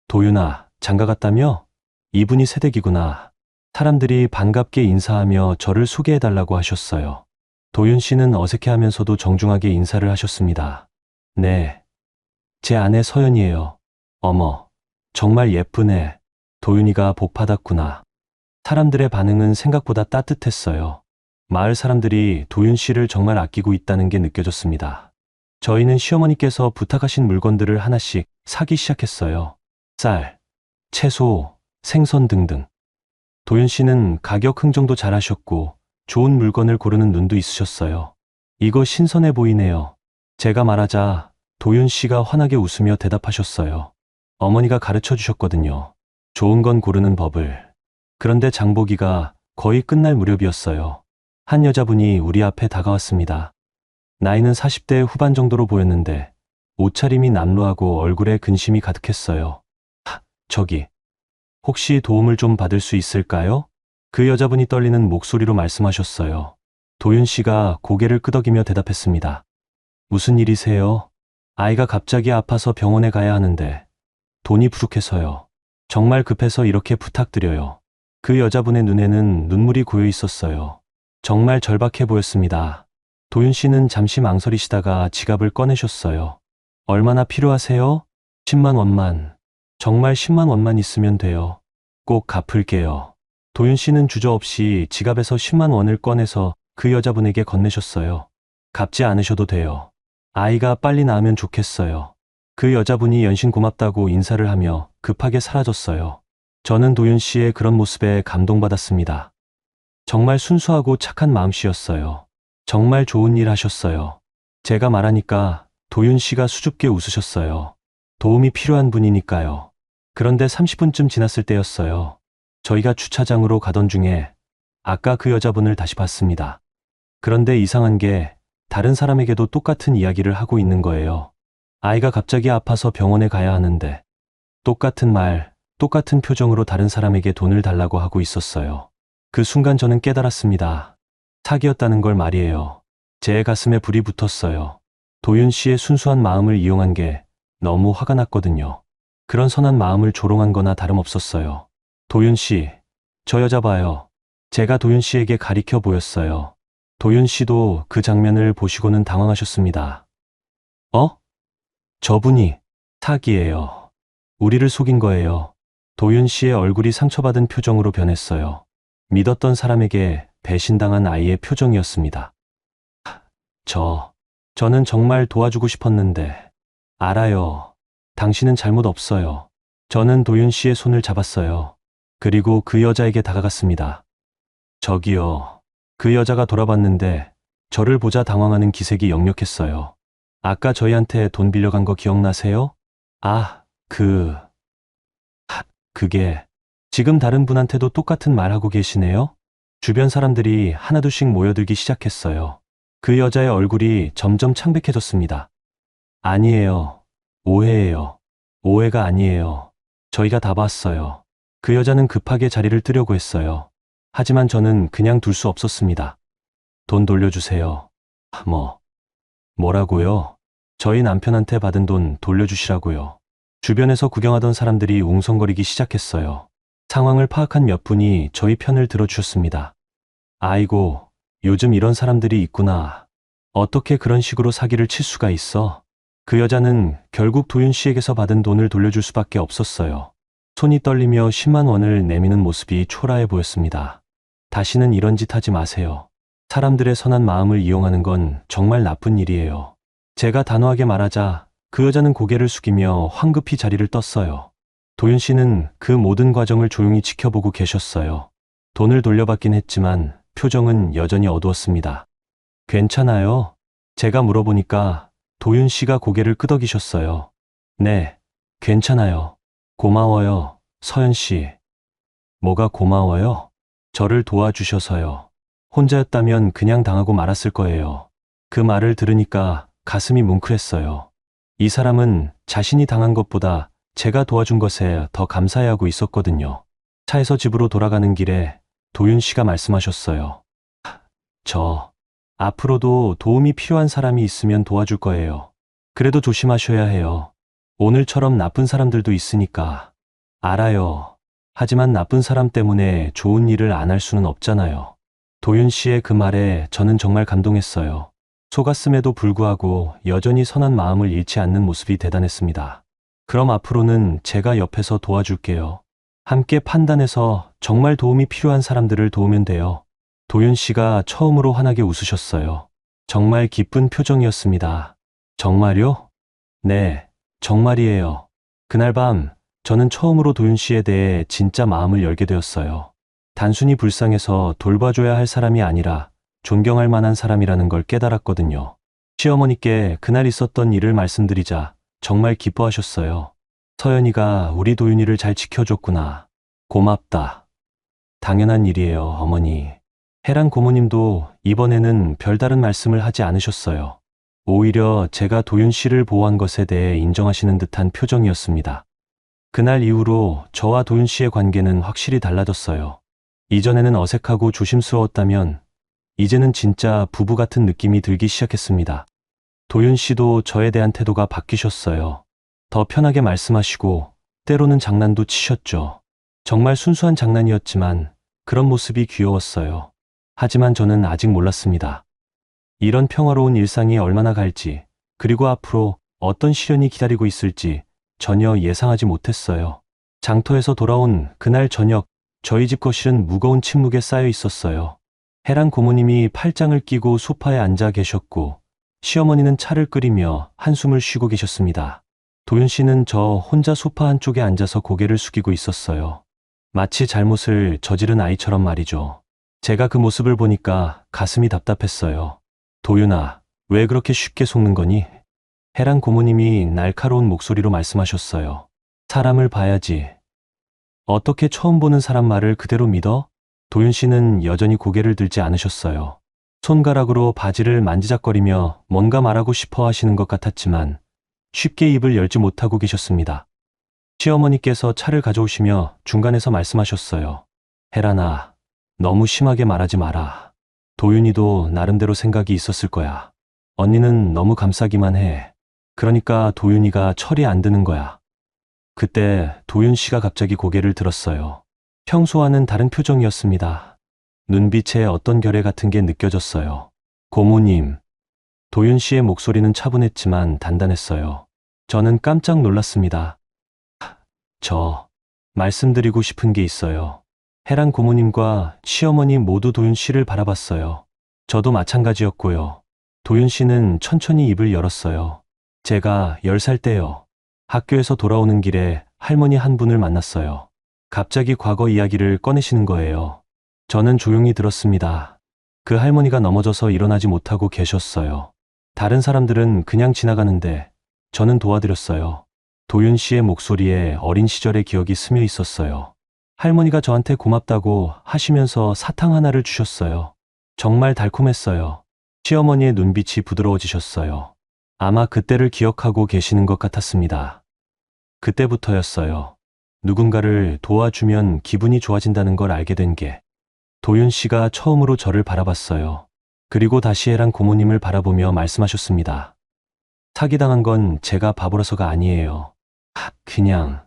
도윤아, 장가 갔다며? 이분이 새댁이구나. 사람들이 반갑게 인사하며 저를 소개해달라고 하셨어요. 도윤 씨는 어색해하면서도 정중하게 인사를 하셨습니다. 네, 제 아내 서연이에요. 어머, 정말 예쁘네. 도윤이가 복 받았구나. 사람들의 반응은 생각보다 따뜻했어요. 마을 사람들이 도윤 씨를 정말 아끼고 있다는 게 느껴졌습니다. 저희는 시어머니께서 부탁하신 물건들을 하나씩 사기 시작했어요. 쌀, 채소, 생선 등등. 도윤 씨는 가격 흥정도 잘하셨고 좋은 물건을 고르는 눈도 있으셨어요. 이거 신선해 보이네요. 제가 말하자 도윤 씨가 환하게 웃으며 대답하셨어요. 어머니가 가르쳐 주셨거든요. 좋은 건 고르는 법을. 그런데 장보기가 거의 끝날 무렵이었어요. 한 여자분이 우리 앞에 다가왔습니다. 나이는 40대 후반 정도로 보였는데 옷차림이 남루하고 얼굴에 근심이 가득했어요. 저기, 혹시 도움을 좀 받을 수 있을까요? 그 여자분이 떨리는 목소리로 말씀하셨어요. 도윤 씨가 고개를 끄덕이며 대답했습니다. 무슨 일이세요? 아이가 갑자기 아파서 병원에 가야 하는데 돈이 부족해서요. 정말 급해서 이렇게 부탁드려요. 그 여자분의 눈에는 눈물이 고여 있었어요. 정말 절박해 보였습니다. 도윤 씨는 잠시 망설이시다가 지갑을 꺼내셨어요. 얼마나 필요하세요? 10만 원만. 정말 10만 원만 있으면 돼요. 꼭 갚을게요. 도윤 씨는 주저없이 지갑에서 10만 원을 꺼내서 그 여자분에게 건네셨어요. 갚지 않으셔도 돼요. 아이가 빨리 나으면 좋겠어요. 그 여자분이 연신 고맙다고 인사를 하며 급하게 사라졌어요. 저는 도윤 씨의 그런 모습에 감동받았습니다. 정말 순수하고 착한 마음씨였어요. 정말 좋은 일 하셨어요. 제가 말하니까 도윤 씨가 수줍게 웃으셨어요. 도움이 필요한 분이니까요. 그런데 30분쯤 지났을 때였어요. 저희가 주차장으로 가던 중에 아까 그 여자분을 다시 봤습니다. 그런데 이상한 게 다른 사람에게도 똑같은 이야기를 하고 있는 거예요. 아이가 갑자기 아파서 병원에 가야 하는데 똑같은 말, 똑같은 표정으로 다른 사람에게 돈을 달라고 하고 있었어요. 그 순간 저는 깨달았습니다. 사기였다는 걸 말이에요. 제 가슴에 불이 붙었어요. 도윤 씨의 순수한 마음을 이용한 게 너무 화가 났거든요. 그런 선한 마음을 조롱한 거나 다름없었어요. 도윤 씨, 저 여자 봐요. 제가 도윤 씨에게 가리켜 보였어요. 도윤 씨도 그 장면을 보시고는 당황하셨습니다. 어? 저분이 사기예요. 우리를 속인 거예요. 도윤 씨의 얼굴이 상처받은 표정으로 변했어요. 믿었던 사람에게 배신당한 아이의 표정이었습니다. 저는 정말 도와주고 싶었는데. 알아요. 당신은 잘못 없어요. 저는 도윤 씨의 손을 잡았어요. 그리고 그 여자에게 다가갔습니다. 저기요. 그 여자가 돌아봤는데 저를 보자 당황하는 기색이 역력했어요. 아까 저희한테 돈 빌려간 거 기억나세요? 그게 지금 다른 분한테도 똑같은 말하고 계시네요? 주변 사람들이 하나둘씩 모여들기 시작했어요. 그 여자의 얼굴이 점점 창백해졌습니다. 아니에요. 오해예요. 오해가 아니에요. 저희가 다 봤어요. 그 여자는 급하게 자리를 뜨려고 했어요. 하지만 저는 그냥 둘 수 없었습니다. 돈 돌려주세요. 뭐라고요? 저희 남편한테 받은 돈 돌려주시라고요. 주변에서 구경하던 사람들이 웅성거리기 시작했어요. 상황을 파악한 몇 분이 저희 편을 들어주셨습니다. 아이고, 요즘 이런 사람들이 있구나. 어떻게 그런 식으로 사기를 칠 수가 있어? 그 여자는 결국 도윤 씨에게서 받은 돈을 돌려줄 수밖에 없었어요. 손이 떨리며 10만 원을 내미는 모습이 초라해 보였습니다. 다시는 이런 짓 하지 마세요. 사람들의 선한 마음을 이용하는 건 정말 나쁜 일이에요. 제가 단호하게 말하자 그 여자는 고개를 숙이며 황급히 자리를 떴어요. 도윤 씨는 그 모든 과정을 조용히 지켜보고 계셨어요. 돈을 돌려받긴 했지만 표정은 여전히 어두웠습니다. 괜찮아요? 제가 물어보니까 도윤 씨가 고개를 끄덕이셨어요. 네, 괜찮아요. 고마워요, 서연 씨. 뭐가 고마워요? 저를 도와주셔서요. 혼자였다면 그냥 당하고 말았을 거예요. 그 말을 들으니까 가슴이 뭉클했어요. 이 사람은 자신이 당한 것보다 제가 도와준 것에 더 감사해하고 있었거든요. 차에서 집으로 돌아가는 길에 도윤 씨가 말씀하셨어요. 저 앞으로도 도움이 필요한 사람이 있으면 도와줄 거예요. 그래도 조심하셔야 해요. 오늘처럼 나쁜 사람들도 있으니까. 알아요. 하지만 나쁜 사람 때문에 좋은 일을 안 할 수는 없잖아요. 도윤 씨의 그 말에 저는 정말 감동했어요. 속았음에도 불구하고 여전히 선한 마음을 잃지 않는 모습이 대단했습니다. 그럼 앞으로는 제가 옆에서 도와줄게요. 함께 판단해서 정말 도움이 필요한 사람들을 도우면 돼요. 도윤 씨가 처음으로 환하게 웃으셨어요. 정말 기쁜 표정이었습니다. 정말요? 네, 정말이에요. 그날 밤 저는 처음으로 도윤 씨에 대해 진짜 마음을 열게 되었어요. 단순히 불쌍해서 돌봐줘야 할 사람이 아니라 존경할 만한 사람이라는 걸 깨달았거든요. 시어머니께 그날 있었던 일을 말씀드리자 정말 기뻐하셨어요. 서연이가 우리 도윤이를 잘 지켜줬구나. 고맙다. 당연한 일이에요, 어머니. 혜란 고모님도 이번에는 별다른 말씀을 하지 않으셨어요. 오히려 제가 도윤 씨를 보호한 것에 대해 인정하시는 듯한 표정이었습니다. 그날 이후로 저와 도윤 씨의 관계는 확실히 달라졌어요. 이전에는 어색하고 조심스러웠다면 이제는 진짜 부부 같은 느낌이 들기 시작했습니다. 도윤 씨도 저에 대한 태도가 바뀌셨어요. 더 편하게 말씀하시고 때로는 장난도 치셨죠. 정말 순수한 장난이었지만 그런 모습이 귀여웠어요. 하지만 저는 아직 몰랐습니다. 이런 평화로운 일상이 얼마나 갈지, 그리고 앞으로 어떤 시련이 기다리고 있을지 전혀 예상하지 못했어요. 장터에서 돌아온 그날 저녁, 저희 집 거실은 무거운 침묵에 쌓여 있었어요. 혜란 고모님이 팔짱을 끼고 소파에 앉아 계셨고, 시어머니는 차를 끓이며 한숨을 쉬고 계셨습니다. 도윤 씨는 저 혼자 소파 한쪽에 앉아서 고개를 숙이고 있었어요. 마치 잘못을 저지른 아이처럼 말이죠. 제가 그 모습을 보니까 가슴이 답답했어요. 도윤아, 왜 그렇게 쉽게 속는 거니? 혜란 고모님이 날카로운 목소리로 말씀하셨어요. 사람을 봐야지. 어떻게 처음 보는 사람 말을 그대로 믿어? 도윤 씨는 여전히 고개를 들지 않으셨어요. 손가락으로 바지를 만지작거리며 뭔가 말하고 싶어 하시는 것 같았지만 쉽게 입을 열지 못하고 계셨습니다. 시어머니께서 차를 가져오시며 중간에서 말씀하셨어요. 혜란아, 너무 심하게 말하지 마라. 도윤이도 나름대로 생각이 있었을 거야. 언니는 너무 감싸기만 해. 그러니까 도윤이가 철이 안 드는 거야. 그때 도윤 씨가 갑자기 고개를 들었어요. 평소와는 다른 표정이었습니다. 눈빛에 어떤 결의 같은 게 느껴졌어요. 고모님. 도윤 씨의 목소리는 차분했지만 단단했어요. 저는 깜짝 놀랐습니다. 저 말씀드리고 싶은 게 있어요. 혜란 고모님과 시어머니 모두 도윤 씨를 바라봤어요. 저도 마찬가지였고요. 도윤 씨는 천천히 입을 열었어요. 제가 10살 때요. 학교에서 돌아오는 길에 할머니 한 분을 만났어요. 갑자기 과거 이야기를 꺼내시는 거예요. 저는 조용히 들었습니다. 그 할머니가 넘어져서 일어나지 못하고 계셨어요. 다른 사람들은 그냥 지나가는데 저는 도와드렸어요. 도윤 씨의 목소리에 어린 시절의 기억이 스며 있었어요. 할머니가 저한테 고맙다고 하시면서 사탕 하나를 주셨어요. 정말 달콤했어요. 시어머니의 눈빛이 부드러워지셨어요. 아마 그때를 기억하고 계시는 것 같았습니다. 그때부터였어요. 누군가를 도와주면 기분이 좋아진다는 걸 알게 된 게. 도윤 씨가 처음으로 저를 바라봤어요. 그리고 다시 혜란 고모님을 바라보며 말씀하셨습니다. 사기당한 건 제가 바보라서가 아니에요. 그냥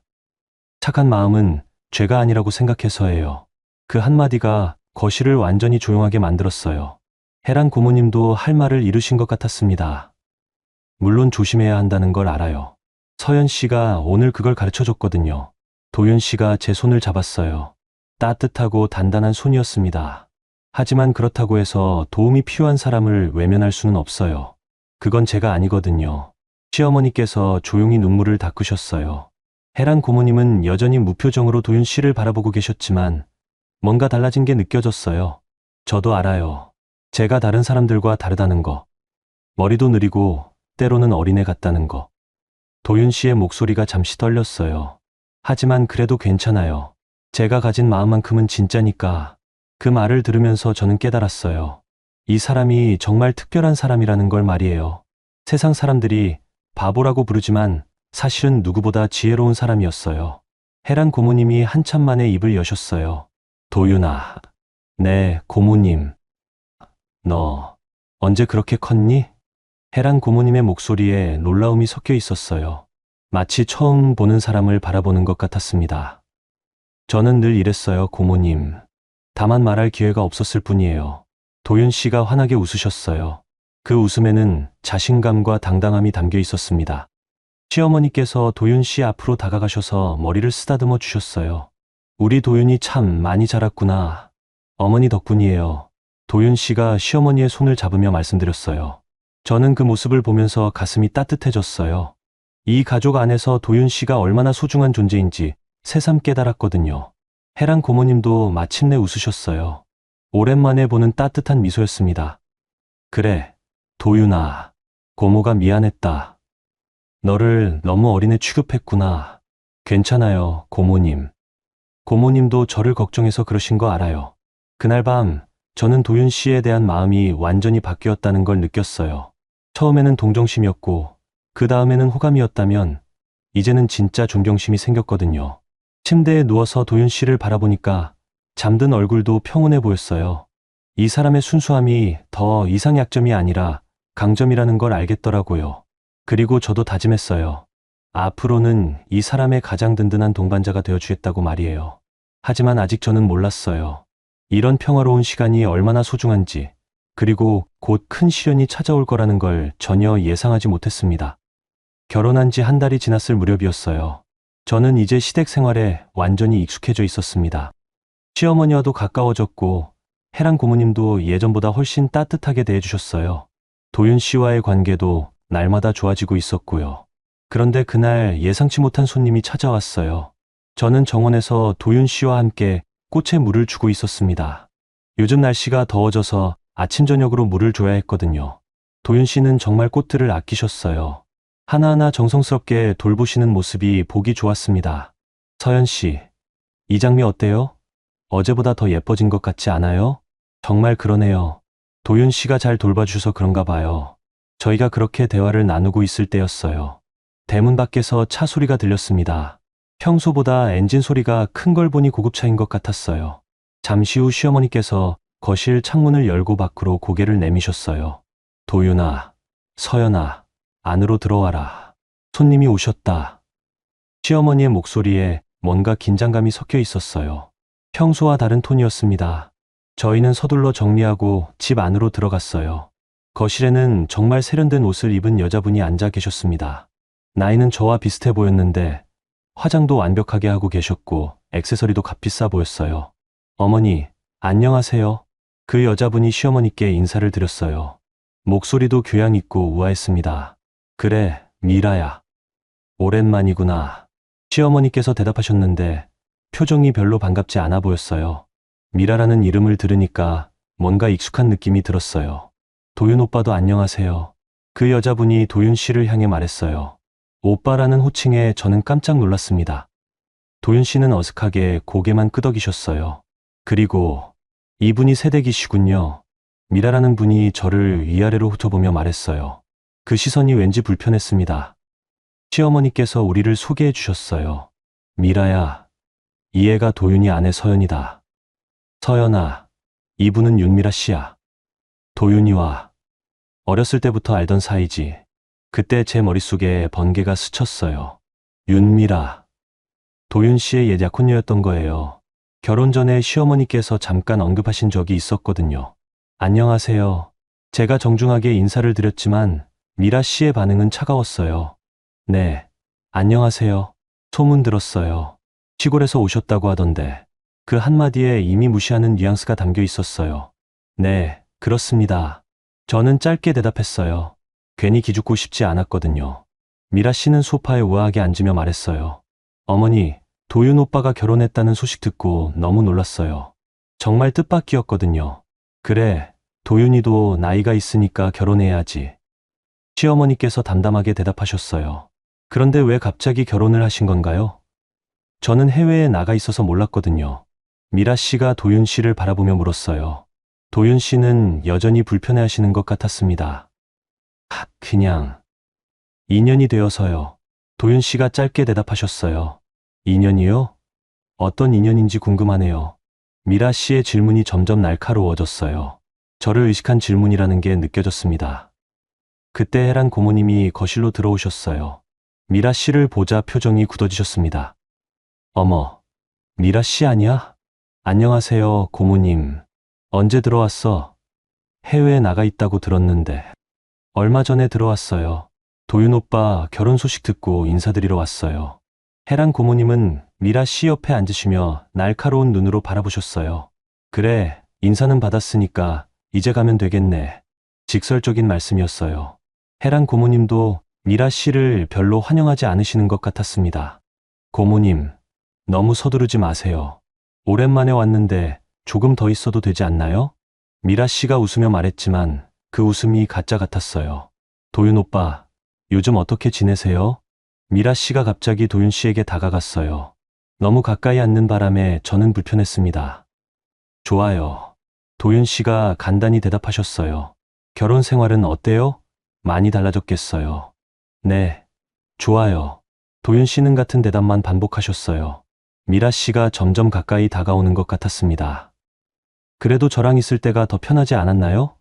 착한 마음은 죄가 아니라고 생각해서예요. 그 한마디가 거실을 완전히 조용하게 만들었어요. 혜란 고모님도 할 말을 잃으신 것 같았습니다. 물론 조심해야 한다는 걸 알아요. 서연 씨가 오늘 그걸 가르쳐 줬거든요. 도윤 씨가 제 손을 잡았어요. 따뜻하고 단단한 손이었습니다. 하지만 그렇다고 해서 도움이 필요한 사람을 외면할 수는 없어요. 그건 제가 아니거든요. 시어머니께서 조용히 눈물을 닦으셨어요. 혜란 고모님은 여전히 무표정으로 도윤 씨를 바라보고 계셨지만 뭔가 달라진 게 느껴졌어요. 저도 알아요. 제가 다른 사람들과 다르다는 거. 머리도 느리고 때로는 어린애 같다는 거. 도윤 씨의 목소리가 잠시 떨렸어요. 하지만 그래도 괜찮아요. 제가 가진 마음만큼은 진짜니까. 그 말을 들으면서 저는 깨달았어요. 이 사람이 정말 특별한 사람이라는 걸 말이에요. 세상 사람들이 바보라고 부르지만 사실은 누구보다 지혜로운 사람이었어요. 혜란 고모님이 한참 만에 입을 여셨어요. 도윤아. 네, 고모님. 너 언제 그렇게 컸니? 혜란 고모님의 목소리에 놀라움이 섞여 있었어요. 마치 처음 보는 사람을 바라보는 것 같았습니다. 저는 늘 이랬어요, 고모님. 다만 말할 기회가 없었을 뿐이에요. 도윤 씨가 환하게 웃으셨어요. 그 웃음에는 자신감과 당당함이 담겨 있었습니다. 시어머니께서 도윤 씨 앞으로 다가가셔서 머리를 쓰다듬어 주셨어요. 우리 도윤이 참 많이 자랐구나. 어머니 덕분이에요. 도윤 씨가 시어머니의 손을 잡으며 말씀드렸어요. 저는 그 모습을 보면서 가슴이 따뜻해졌어요. 이 가족 안에서 도윤 씨가 얼마나 소중한 존재인지 새삼 깨달았거든요. 혜란 고모님도 마침내 웃으셨어요. 오랜만에 보는 따뜻한 미소였습니다. 그래, 도윤아. 고모가 미안했다. 너를 너무 어린애 취급했구나. 괜찮아요, 고모님. 고모님도 저를 걱정해서 그러신 거 알아요. 그날 밤 저는 도윤 씨에 대한 마음이 완전히 바뀌었다는 걸 느꼈어요. 처음에는 동정심이었고 그 다음에는 호감이었다면 이제는 진짜 존경심이 생겼거든요. 침대에 누워서 도윤 씨를 바라보니까 잠든 얼굴도 평온해 보였어요. 이 사람의 순수함이 더 이상 약점이 아니라 강점이라는 걸 알겠더라고요. 그리고 저도 다짐했어요. 앞으로는 이 사람의 가장 든든한 동반자가 되어주겠다고 말이에요. 하지만 아직 저는 몰랐어요. 이런 평화로운 시간이 얼마나 소중한지, 그리고 곧 큰 시련이 찾아올 거라는 걸 전혀 예상하지 못했습니다. 결혼한 지 한 달이 지났을 무렵이었어요. 저는 이제 시댁 생활에 완전히 익숙해져 있었습니다. 시어머니와도 가까워졌고 혜란 고모님도 예전보다 훨씬 따뜻하게 대해주셨어요. 도윤 씨와의 관계도 날마다 좋아지고 있었고요. 그런데 그날 예상치 못한 손님이 찾아왔어요. 저는 정원에서 도윤 씨와 함께 꽃에 물을 주고 있었습니다. 요즘 날씨가 더워져서 아침 저녁으로 물을 줘야 했거든요. 도윤 씨는 정말 꽃들을 아끼셨어요. 하나하나 정성스럽게 돌보시는 모습이 보기 좋았습니다. 서연 씨, 이 장미 어때요? 어제보다 더 예뻐진 것 같지 않아요? 정말 그러네요. 도윤 씨가 잘 돌봐주셔서 그런가 봐요. 저희가 그렇게 대화를 나누고 있을 때였어요. 대문 밖에서 차 소리가 들렸습니다. 평소보다 엔진 소리가 큰 걸 보니 고급차인 것 같았어요. 잠시 후 시어머니께서 거실 창문을 열고 밖으로 고개를 내미셨어요. 도윤아, 서연아, 안으로 들어와라. 손님이 오셨다. 시어머니의 목소리에 뭔가 긴장감이 섞여 있었어요. 평소와 다른 톤이었습니다. 저희는 서둘러 정리하고 집 안으로 들어갔어요. 거실에는 정말 세련된 옷을 입은 여자분이 앉아 계셨습니다. 나이는 저와 비슷해 보였는데 화장도 완벽하게 하고 계셨고 액세서리도 값비싸 보였어요. 어머니, 안녕하세요. 그 여자분이 시어머니께 인사를 드렸어요. 목소리도 교양 있고 우아했습니다. 그래, 미라야. 오랜만이구나. 시어머니께서 대답하셨는데 표정이 별로 반갑지 않아 보였어요. 미라라는 이름을 들으니까 뭔가 익숙한 느낌이 들었어요. 도윤 오빠도 안녕하세요. 그 여자분이 도윤 씨를 향해 말했어요. 오빠라는 호칭에 저는 깜짝 놀랐습니다. 도윤 씨는 어색하게 고개만 끄덕이셨어요. 그리고 이분이 새댁이시군요. 미라라는 분이 저를 위아래로 훑어보며 말했어요. 그 시선이 왠지 불편했습니다. 시어머니께서 우리를 소개해 주셨어요. 미라야, 이 애가 도윤이 아내 서연이다. 서연아, 이분은 윤미라 씨야. 도윤이와 어렸을 때부터 알던 사이지. 그때 제 머릿속에 번개가 스쳤어요. 윤미라. 도윤 씨의 옛 약혼녀였던 거예요. 결혼 전에 시어머니께서 잠깐 언급하신 적이 있었거든요. 안녕하세요. 제가 정중하게 인사를 드렸지만 미라 씨의 반응은 차가웠어요. 네, 안녕하세요. 소문 들었어요. 시골에서 오셨다고 하던데 그 한마디에 이미 무시하는 뉘앙스가 담겨 있었어요. 네, 그렇습니다. 저는 짧게 대답했어요. 괜히 기죽고 싶지 않았거든요. 미라 씨는 소파에 우아하게 앉으며 말했어요. 어머니, 도윤 오빠가 결혼했다는 소식 듣고 너무 놀랐어요. 정말 뜻밖이었거든요. 그래, 도윤이도 나이가 있으니까 결혼해야지. 시어머니께서 담담하게 대답하셨어요. 그런데 왜 갑자기 결혼을 하신 건가요? 저는 해외에 나가 있어서 몰랐거든요. 미라 씨가 도윤 씨를 바라보며 물었어요. 도윤 씨는 여전히 불편해하시는 것 같았습니다. 그냥 2년이 되어서요. 도윤 씨가 짧게 대답하셨어요. 2년이요? 어떤 인연인지 궁금하네요. 미라 씨의 질문이 점점 날카로워졌어요. 저를 의식한 질문이라는 게 느껴졌습니다. 그때 혜란 고모님이 거실로 들어오셨어요. 미라 씨를 보자 표정이 굳어지셨습니다. 어머, 미라 씨 아니야? 안녕하세요, 고모님. 언제 들어왔어? 해외에 나가 있다고 들었는데. 얼마 전에 들어왔어요. 도윤 오빠 결혼 소식 듣고 인사드리러 왔어요. 혜란 고모님은 미라 씨 옆에 앉으시며 날카로운 눈으로 바라보셨어요. 그래, 인사는 받았으니까 이제 가면 되겠네. 직설적인 말씀이었어요. 혜란 고모님도 미라 씨를 별로 환영하지 않으시는 것 같았습니다. 고모님, 너무 서두르지 마세요. 오랜만에 왔는데 조금 더 있어도 되지 않나요? 미라 씨가 웃으며 말했지만 그 웃음이 가짜 같았어요. 도윤 오빠, 요즘 어떻게 지내세요? 미라 씨가 갑자기 도윤 씨에게 다가갔어요. 너무 가까이 앉는 바람에 저는 불편했습니다. 좋아요. 도윤 씨가 간단히 대답하셨어요. 결혼 생활은 어때요? 많이 달라졌겠어요. 네, 좋아요. 도윤 씨는 같은 대답만 반복하셨어요. 미라 씨가 점점 가까이 다가오는 것 같았습니다. 그래도 저랑 있을 때가 더 편하지 않았나요?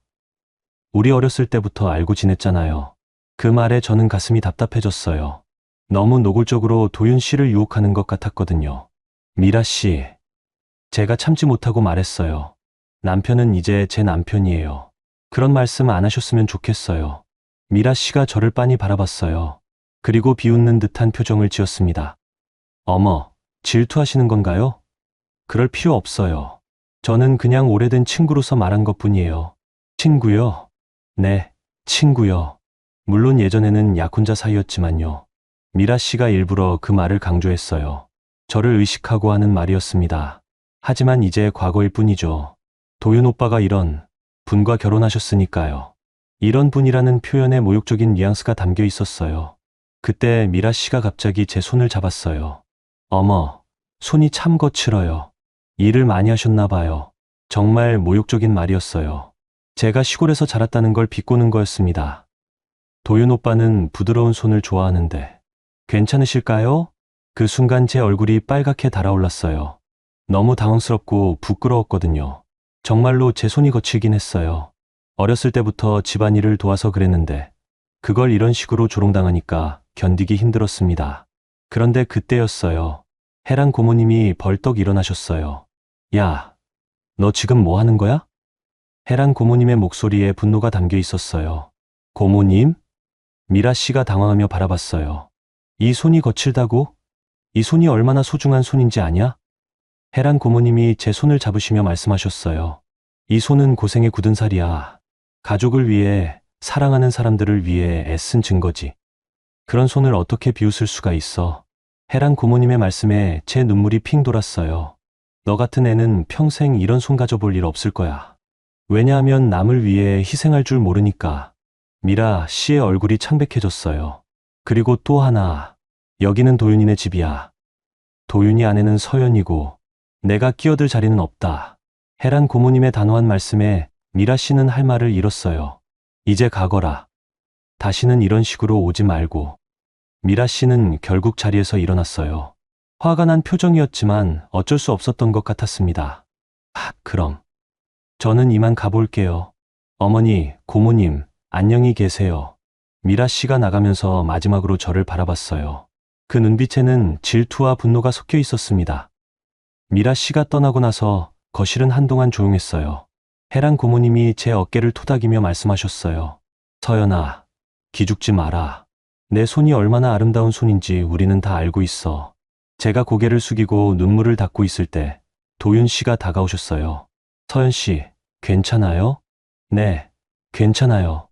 우리 어렸을 때부터 알고 지냈잖아요. 그 말에 저는 가슴이 답답해졌어요. 너무 노골적으로 도윤 씨를 유혹하는 것 같았거든요. 미라 씨, 제가 참지 못하고 말했어요. 남편은 이제 제 남편이에요. 그런 말씀 안 하셨으면 좋겠어요. 미라 씨가 저를 빤히 바라봤어요. 그리고 비웃는 듯한 표정을 지었습니다. 어머, 질투하시는 건가요? 그럴 필요 없어요. 저는 그냥 오래된 친구로서 말한 것뿐이에요. 친구요? 네, 친구요. 물론 예전에는 약혼자 사이였지만요. 미라 씨가 일부러 그 말을 강조했어요. 저를 의식하고 하는 말이었습니다. 하지만 이제 과거일 뿐이죠. 도윤 오빠가 이런 분과 결혼하셨으니까요. 이런 분이라는 표현에 모욕적인 뉘앙스가 담겨 있었어요. 그때 미라 씨가 갑자기 제 손을 잡았어요. 어머, 손이 참 거칠어요. 일을 많이 하셨나 봐요. 정말 모욕적인 말이었어요. 제가 시골에서 자랐다는 걸 비꼬는 거였습니다. 도윤 오빠는 부드러운 손을 좋아하는데 괜찮으실까요? 그 순간 제 얼굴이 빨갛게 달아올랐어요. 너무 당황스럽고 부끄러웠거든요. 정말로 제 손이 거칠긴 했어요. 어렸을 때부터 집안일을 도와서 그랬는데 그걸 이런 식으로 조롱당하니까 견디기 힘들었습니다. 그런데 그때였어요. 혜란 고모님이 벌떡 일어나셨어요. 야, 너 지금 뭐 하는 거야? 혜란 고모님의 목소리에 분노가 담겨 있었어요. 고모님? 미라 씨가 당황하며 바라봤어요. 이 손이 거칠다고? 이 손이 얼마나 소중한 손인지 아냐? 혜란 고모님이 제 손을 잡으시며 말씀하셨어요. 이 손은 고생에 굳은 살이야. 가족을 위해, 사랑하는 사람들을 위해 애쓴 증거지. 그런 손을 어떻게 비웃을 수가 있어. 혜란 고모님의 말씀에 제 눈물이 핑 돌았어요. 너 같은 애는 평생 이런 손 가져볼 일 없을 거야. 왜냐하면 남을 위해 희생할 줄 모르니까. 미라 씨의 얼굴이 창백해졌어요. 그리고 또 하나, 여기는 도윤이네 집이야. 도윤이 아내는 서연이고 내가 끼어들 자리는 없다. 혜란 고모님의 단호한 말씀에 미라 씨는 할 말을 잃었어요. 이제 가거라. 다시는 이런 식으로 오지 말고. 미라 씨는 결국 자리에서 일어났어요. 화가 난 표정이었지만 어쩔 수 없었던 것 같았습니다. 그럼 저는 이만 가볼게요. 어머니, 고모님, 안녕히 계세요. 미라 씨가 나가면서 마지막으로 저를 바라봤어요. 그 눈빛에는 질투와 분노가 섞여 있었습니다. 미라 씨가 떠나고 나서 거실은 한동안 조용했어요. 혜란 고모님이 제 어깨를 토닥이며 말씀하셨어요. 서연아, 기죽지 마라. 내 손이 얼마나 아름다운 손인지 우리는 다 알고 있어. 제가 고개를 숙이고 눈물을 닦고 있을 때 도윤 씨가 다가오셨어요. 서연 씨, 괜찮아요? 네, 괜찮아요.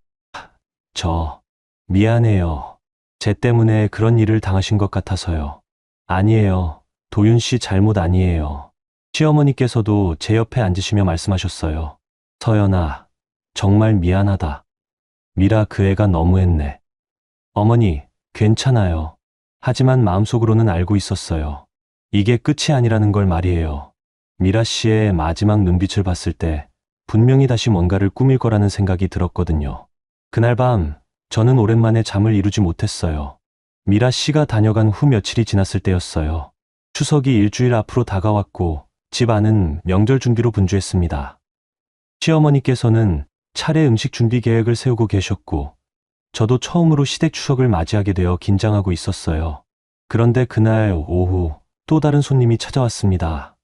미안해요. 제 때문에 그런 일을 당하신 것 같아서요. 아니에요. 도윤 씨 잘못 아니에요. 시어머니께서도 제 옆에 앉으시며 말씀하셨어요. 서연아, 정말 미안하다. 미라 그 애가 너무했네. 어머니, 괜찮아요. 하지만 마음속으로는 알고 있었어요. 이게 끝이 아니라는 걸 말이에요. 미라 씨의 마지막 눈빛을 봤을 때 분명히 다시 뭔가를 꾸밀 거라는 생각이 들었거든요. 그날 밤 저는 오랜만에 잠을 이루지 못했어요. 미라 씨가 다녀간 후 며칠이 지났을 때였어요. 추석이 일주일 앞으로 다가왔고 집 안은 명절 준비로 분주했습니다. 시어머니께서는 차례 음식 준비 계획을 세우고 계셨고 저도 처음으로 시댁 추석을 맞이하게 되어 긴장하고 있었어요. 그런데 그날 오후 또 다른 손님이 찾아왔습니다.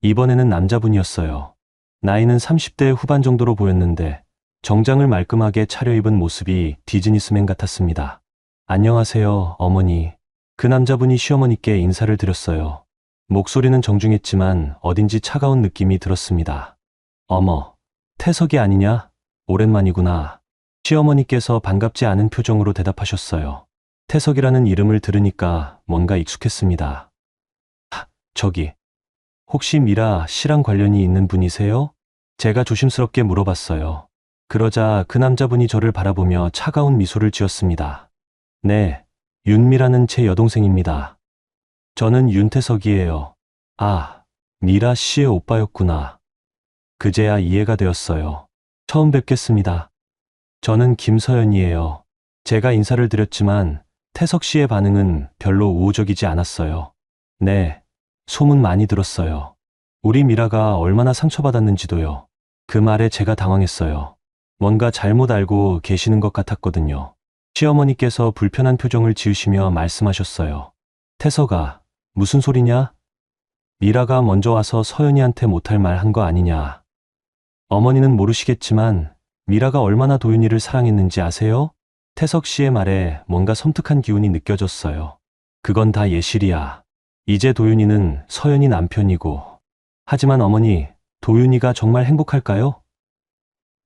이번에는 남자분이었어요. 나이는 30대 후반 정도로 보였는데 정장을 말끔하게 차려입은 모습이 디즈니스맨 같았습니다. 안녕하세요, 어머니. 그 남자분이 시어머니께 인사를 드렸어요. 목소리는 정중했지만 어딘지 차가운 느낌이 들었습니다. 어머, 태석이 아니냐? 오랜만이구나. 시어머니께서 반갑지 않은 표정으로 대답하셨어요. 태석이라는 이름을 들으니까 뭔가 익숙했습니다. 저기, 혹시 미라 씨랑 관련이 있는 분이세요? 제가 조심스럽게 물어봤어요. 그러자 그 남자분이 저를 바라보며 차가운 미소를 지었습니다. 네, 윤미라는 제 여동생입니다. 저는 윤태석이에요. 아, 미라 씨의 오빠였구나. 그제야 이해가 되었어요. 처음 뵙겠습니다. 저는 김서연이에요. 제가 인사를 드렸지만 태석 씨의 반응은 별로 우호적이지 않았어요. 네, 소문 많이 들었어요. 우리 미라가 얼마나 상처받았는지도요. 그 말에 제가 당황했어요. 뭔가 잘못 알고 계시는 것 같았거든요. 시어머니께서 불편한 표정을 지으시며 말씀하셨어요. 태석아, 무슨 소리냐? 미라가 먼저 와서 서연이한테 못할 말 한 거 아니냐. 어머니는 모르시겠지만 미라가 얼마나 도윤이를 사랑했는지 아세요? 태석 씨의 말에 뭔가 섬뜩한 기운이 느껴졌어요. 그건 다 예실이야. 이제 도윤이는 서연이 남편이고. 하지만 어머니, 도윤이가 정말 행복할까요?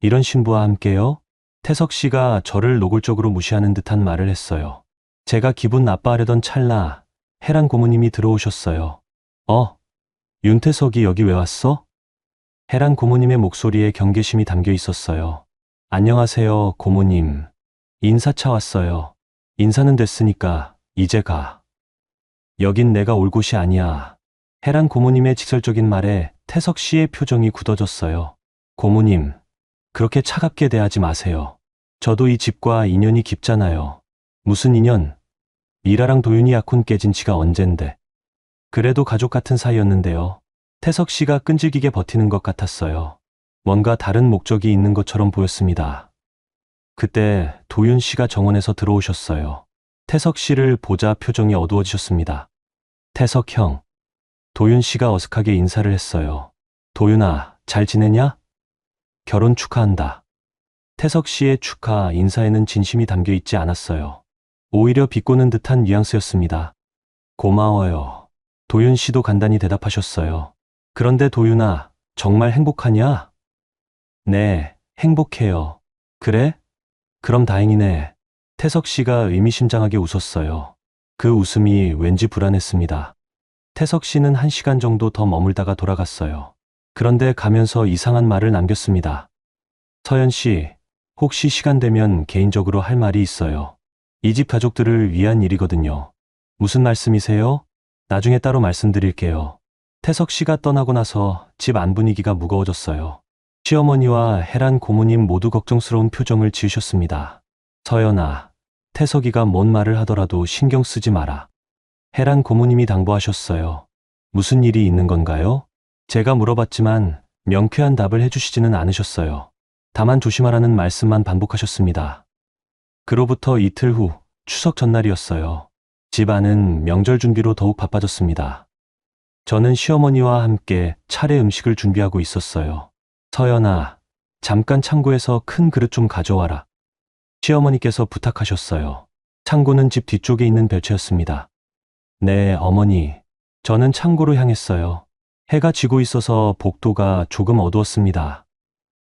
이런 신부와 함께요? 태석 씨가 저를 노골적으로 무시하는 듯한 말을 했어요. 제가 기분 나빠하려던 찰나 혜란 고모님이 들어오셨어요. 윤태석이 여기 왜 왔어? 혜란 고모님의 목소리에 경계심이 담겨 있었어요. 안녕하세요, 고모님. 인사차 왔어요. 인사는 됐으니까 이제 가. 여긴 내가 올 곳이 아니야. 혜란 고모님의 직설적인 말에 태석 씨의 표정이 굳어졌어요. 고모님, 그렇게 차갑게 대하지 마세요. 저도 이 집과 인연이 깊잖아요. 무슨 인연? 미라랑 도윤이 약혼 깨진 지가 언젠데. 그래도 가족 같은 사이였는데요. 태석 씨가 끈질기게 버티는 것 같았어요. 뭔가 다른 목적이 있는 것처럼 보였습니다. 그때 도윤 씨가 정원에서 들어오셨어요. 태석 씨를 보자 표정이 어두워지셨습니다. 태석 형. 도윤 씨가 어색하게 인사를 했어요. 도윤아, 잘 지내냐? 결혼 축하한다. 태석 씨의 축하 인사에는 진심이 담겨 있지 않았어요. 오히려 비꼬는 듯한 뉘앙스였습니다. 고마워요. 도윤 씨도 간단히 대답하셨어요. 그런데 도윤아, 정말 행복하냐? 네, 행복해요. 그래? 그럼 다행이네. 태석 씨가 의미심장하게 웃었어요. 그 웃음이 왠지 불안했습니다. 태석 씨는 1시간 정도 더 머물다가 돌아갔어요. 그런데 가면서 이상한 말을 남겼습니다. 서연 씨, 혹시 시간 되면 개인적으로 할 말이 있어요. 이 집 가족들을 위한 일이거든요. 무슨 말씀이세요? 나중에 따로 말씀드릴게요. 태석 씨가 떠나고 나서 집 안 분위기가 무거워졌어요. 시어머니와 혜란 고모님 모두 걱정스러운 표정을 지으셨습니다. 서연아, 태석이가 뭔 말을 하더라도 신경 쓰지 마라. 혜란 고모님이 당부하셨어요. 무슨 일이 있는 건가요? 제가 물어봤지만 명쾌한 답을 해주시지는 않으셨어요. 다만 조심하라는 말씀만 반복하셨습니다. 그로부터 이틀 후 추석 전날이었어요. 집 안은 명절 준비로 더욱 바빠졌습니다. 저는 시어머니와 함께 차례 음식을 준비하고 있었어요. 서연아, 잠깐 창고에서 큰 그릇 좀 가져와라. 시어머니께서 부탁하셨어요. 창고는 집 뒤쪽에 있는 별채였습니다. 네, 어머니. 저는 창고로 향했어요. 해가 지고 있어서 복도가 조금 어두웠습니다.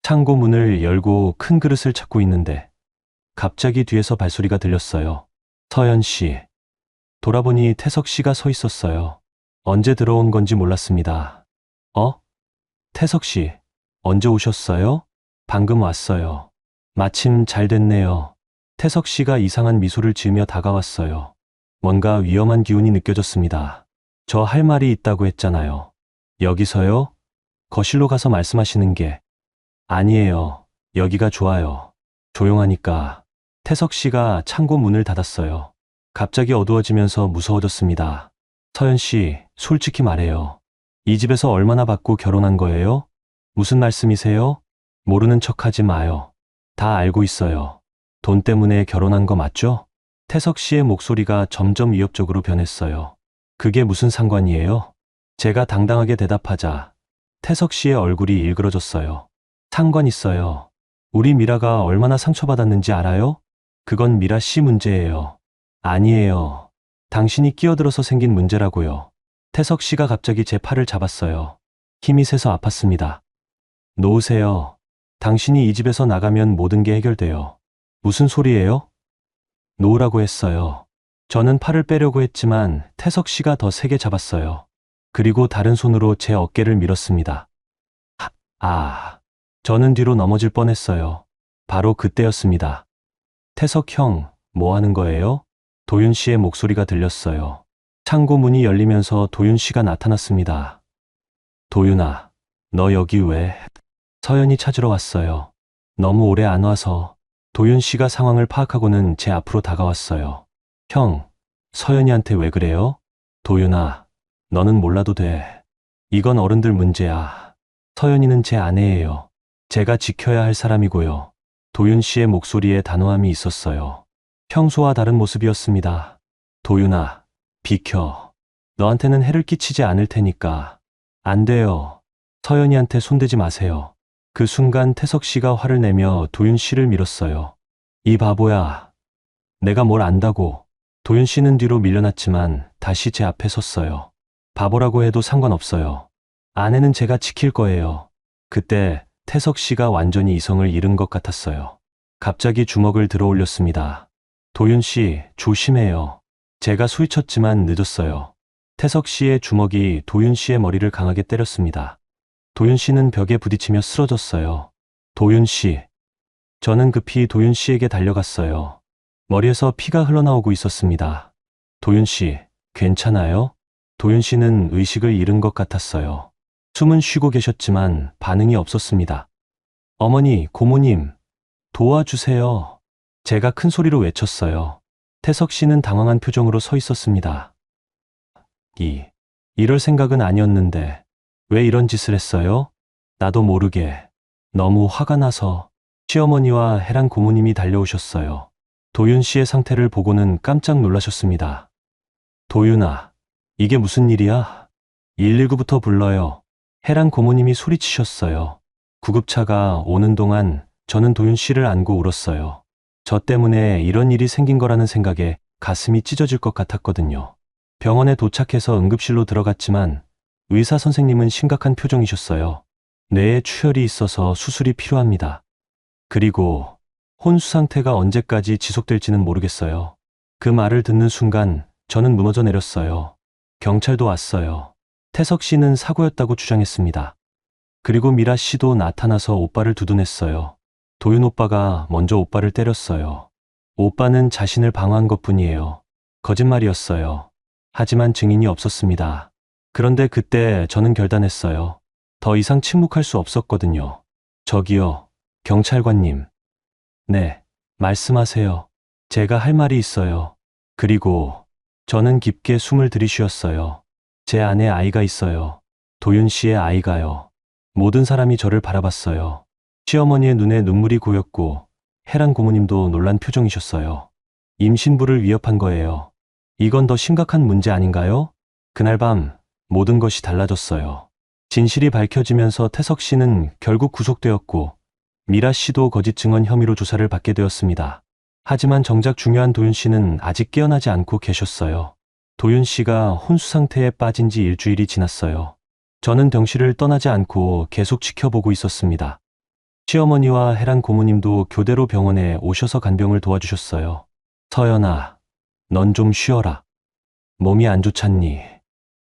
창고 문을 열고 큰 그릇을 찾고 있는데 갑자기 뒤에서 발소리가 들렸어요. 서연 씨. 돌아보니 태석 씨가 서 있었어요. 언제 들어온 건지 몰랐습니다. 태석 씨, 언제 오셨어요? 방금 왔어요. 마침 잘 됐네요. 태석 씨가 이상한 미소를 지으며 다가왔어요. 뭔가 위험한 기운이 느껴졌습니다. 저 할 말이 있다고 했잖아요. 여기서요? 거실로 가서 말씀하시는 게. 아니에요. 여기가 좋아요. 조용하니까. 태석 씨가 창고 문을 닫았어요. 갑자기 어두워지면서 무서워졌습니다. 서연 씨, 솔직히 말해요. 이 집에서 얼마나 받고 결혼한 거예요? 무슨 말씀이세요? 모르는 척 하지 마요. 다 알고 있어요. 돈 때문에 결혼한 거 맞죠? 태석 씨의 목소리가 점점 위협적으로 변했어요. 그게 무슨 상관이에요? 제가 당당하게 대답하자 태석 씨의 얼굴이 일그러졌어요. 상관 있어요. 우리 미라가 얼마나 상처받았는지 알아요? 그건 미라 씨 문제예요. 아니에요. 당신이 끼어들어서 생긴 문제라고요. 태석 씨가 갑자기 제 팔을 잡았어요. 힘이 세서 아팠습니다. 놓으세요. 당신이 이 집에서 나가면 모든 게 해결돼요. 무슨 소리예요? 놓으라고 했어요. 저는 팔을 빼려고 했지만 태석 씨가 더 세게 잡았어요. 그리고 다른 손으로 제 어깨를 밀었습니다. 저는 뒤로 넘어질 뻔했어요. 바로 그때였습니다. 태석 형, 뭐 하는 거예요? 도윤 씨의 목소리가 들렸어요. 창고 문이 열리면서 도윤 씨가 나타났습니다. 도윤아, 너 여기 왜? 서연이 찾으러 왔어요. 너무 오래 안 와서. 도윤 씨가 상황을 파악하고는 제 앞으로 다가왔어요. 형, 서연이한테 왜 그래요? 도윤아, 너는 몰라도 돼. 이건 어른들 문제야. 서연이는 제 아내예요. 제가 지켜야 할 사람이고요. 도윤 씨의 목소리에 단호함이 있었어요. 평소와 다른 모습이었습니다. 도윤아, 비켜. 너한테는 해를 끼치지 않을 테니까. 안 돼요. 서연이한테 손대지 마세요. 그 순간 태석 씨가 화를 내며 도윤 씨를 밀었어요. 이 바보야. 내가 뭘 안다고. 도윤 씨는 뒤로 밀려났지만 다시 제 앞에 섰어요. 바보라고 해도 상관없어요. 아내는 제가 지킬 거예요. 그때 태석 씨가 완전히 이성을 잃은 것 같았어요. 갑자기 주먹을 들어 올렸습니다. 도윤 씨, 조심해요. 제가 소리쳤지만 늦었어요. 태석 씨의 주먹이 도윤 씨의 머리를 강하게 때렸습니다. 도윤 씨는 벽에 부딪히며 쓰러졌어요. 도윤 씨. 저는 급히 도윤 씨에게 달려갔어요. 머리에서 피가 흘러나오고 있었습니다. 도윤 씨, 괜찮아요? 도윤 씨는 의식을 잃은 것 같았어요. 숨은 쉬고 계셨지만 반응이 없었습니다. 어머니, 고모님, 도와주세요. 제가 큰 소리로 외쳤어요. 태석 씨는 당황한 표정으로 서 있었습니다. 이럴 생각은 아니었는데 왜 이런 짓을 했어요? 나도 모르게 너무 화가 나서. 시어머니와 해랑 고모님이 달려오셨어요. 도윤 씨의 상태를 보고는 깜짝 놀라셨습니다. 도윤아, 이게 무슨 일이야? 119부터 불러요. 해랑 고모님이 소리치셨어요. 구급차가 오는 동안 저는 도윤 씨를 안고 울었어요. 저 때문에 이런 일이 생긴 거라는 생각에 가슴이 찢어질 것 같았거든요. 병원에 도착해서 응급실로 들어갔지만 의사 선생님은 심각한 표정이셨어요. 뇌에 출혈이 있어서 수술이 필요합니다. 그리고 혼수 상태가 언제까지 지속될지는 모르겠어요. 그 말을 듣는 순간 저는 무너져 내렸어요. 경찰도 왔어요. 태석 씨는 사고였다고 주장했습니다. 그리고 미라 씨도 나타나서 오빠를 두둔했어요. 도윤 오빠가 먼저 오빠를 때렸어요. 오빠는 자신을 방어한 것뿐이에요. 거짓말이었어요. 하지만 증인이 없었습니다. 그런데 그때 저는 결단했어요. 더 이상 침묵할 수 없었거든요. 저기요, 경찰관님. 네, 말씀하세요. 제가 할 말이 있어요. 그리고 저는 깊게 숨을 들이쉬었어요. 제 안에 아이가 있어요. 도윤 씨의 아이가요. 모든 사람이 저를 바라봤어요. 시어머니의 눈에 눈물이 고였고 해랑 고모님도 놀란 표정이셨어요. 임신부를 위협한 거예요. 이건 더 심각한 문제 아닌가요? 그날 밤 모든 것이 달라졌어요. 진실이 밝혀지면서 태석 씨는 결국 구속되었고 미라 씨도 거짓 증언 혐의로 조사를 받게 되었습니다. 하지만 정작 중요한 도윤 씨는 아직 깨어나지 않고 계셨어요. 도윤 씨가 혼수 상태에 빠진 지 일주일이 지났어요. 저는 병실을 떠나지 않고 계속 지켜보고 있었습니다. 시어머니와 해랑 고모님도 교대로 병원에 오셔서 간병을 도와주셨어요. 서연아, 넌 좀 쉬어라. 몸이 안 좋잖니?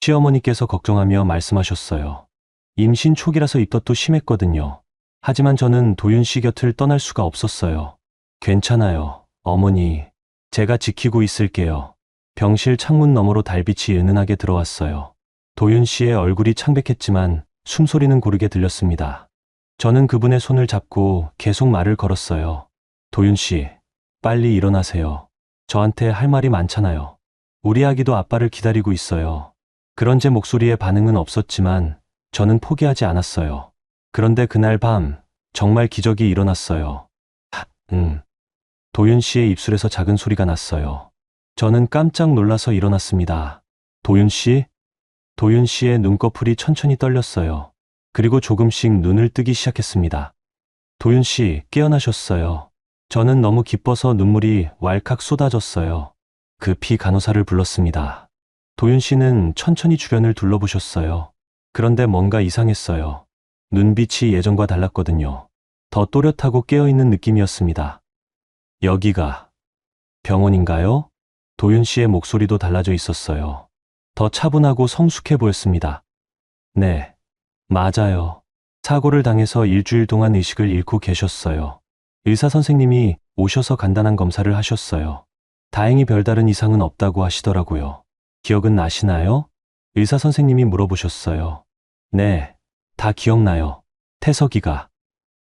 시어머니께서 걱정하며 말씀하셨어요. 임신 초기라서 입덧도 심했거든요. 하지만 저는 도윤 씨 곁을 떠날 수가 없었어요. 괜찮아요, 어머니. 제가 지키고 있을게요. 병실 창문 너머로 달빛이 은은하게 들어왔어요. 도윤 씨의 얼굴이 창백했지만 숨소리는 고르게 들렸습니다. 저는 그분의 손을 잡고 계속 말을 걸었어요. 도윤 씨, 빨리 일어나세요. 저한테 할 말이 많잖아요. 우리 아기도 아빠를 기다리고 있어요. 그런 제 목소리에 반응은 없었지만 저는 포기하지 않았어요. 그런데 그날 밤 정말 기적이 일어났어요. 도윤 씨의 입술에서 작은 소리가 났어요. 저는 깜짝 놀라서 일어났습니다. 도윤 씨? 도윤 씨의 눈꺼풀이 천천히 떨렸어요. 그리고 조금씩 눈을 뜨기 시작했습니다. 도윤 씨, 깨어나셨어요. 저는 너무 기뻐서 눈물이 왈칵 쏟아졌어요. 급히 간호사를 불렀습니다. 도윤 씨는 천천히 주변을 둘러보셨어요. 그런데 뭔가 이상했어요. 눈빛이 예전과 달랐거든요. 더 또렷하고 깨어있는 느낌이었습니다. 여기가 병원인가요? 도윤 씨의 목소리도 달라져 있었어요. 더 차분하고 성숙해 보였습니다. 네, 맞아요. 사고를 당해서 일주일 동안 의식을 잃고 계셨어요. 의사 선생님이 오셔서 간단한 검사를 하셨어요. 다행히 별다른 이상은 없다고 하시더라고요. 기억은 나시나요? 의사 선생님이 물어보셨어요. 네, 다 기억나요. 태석이가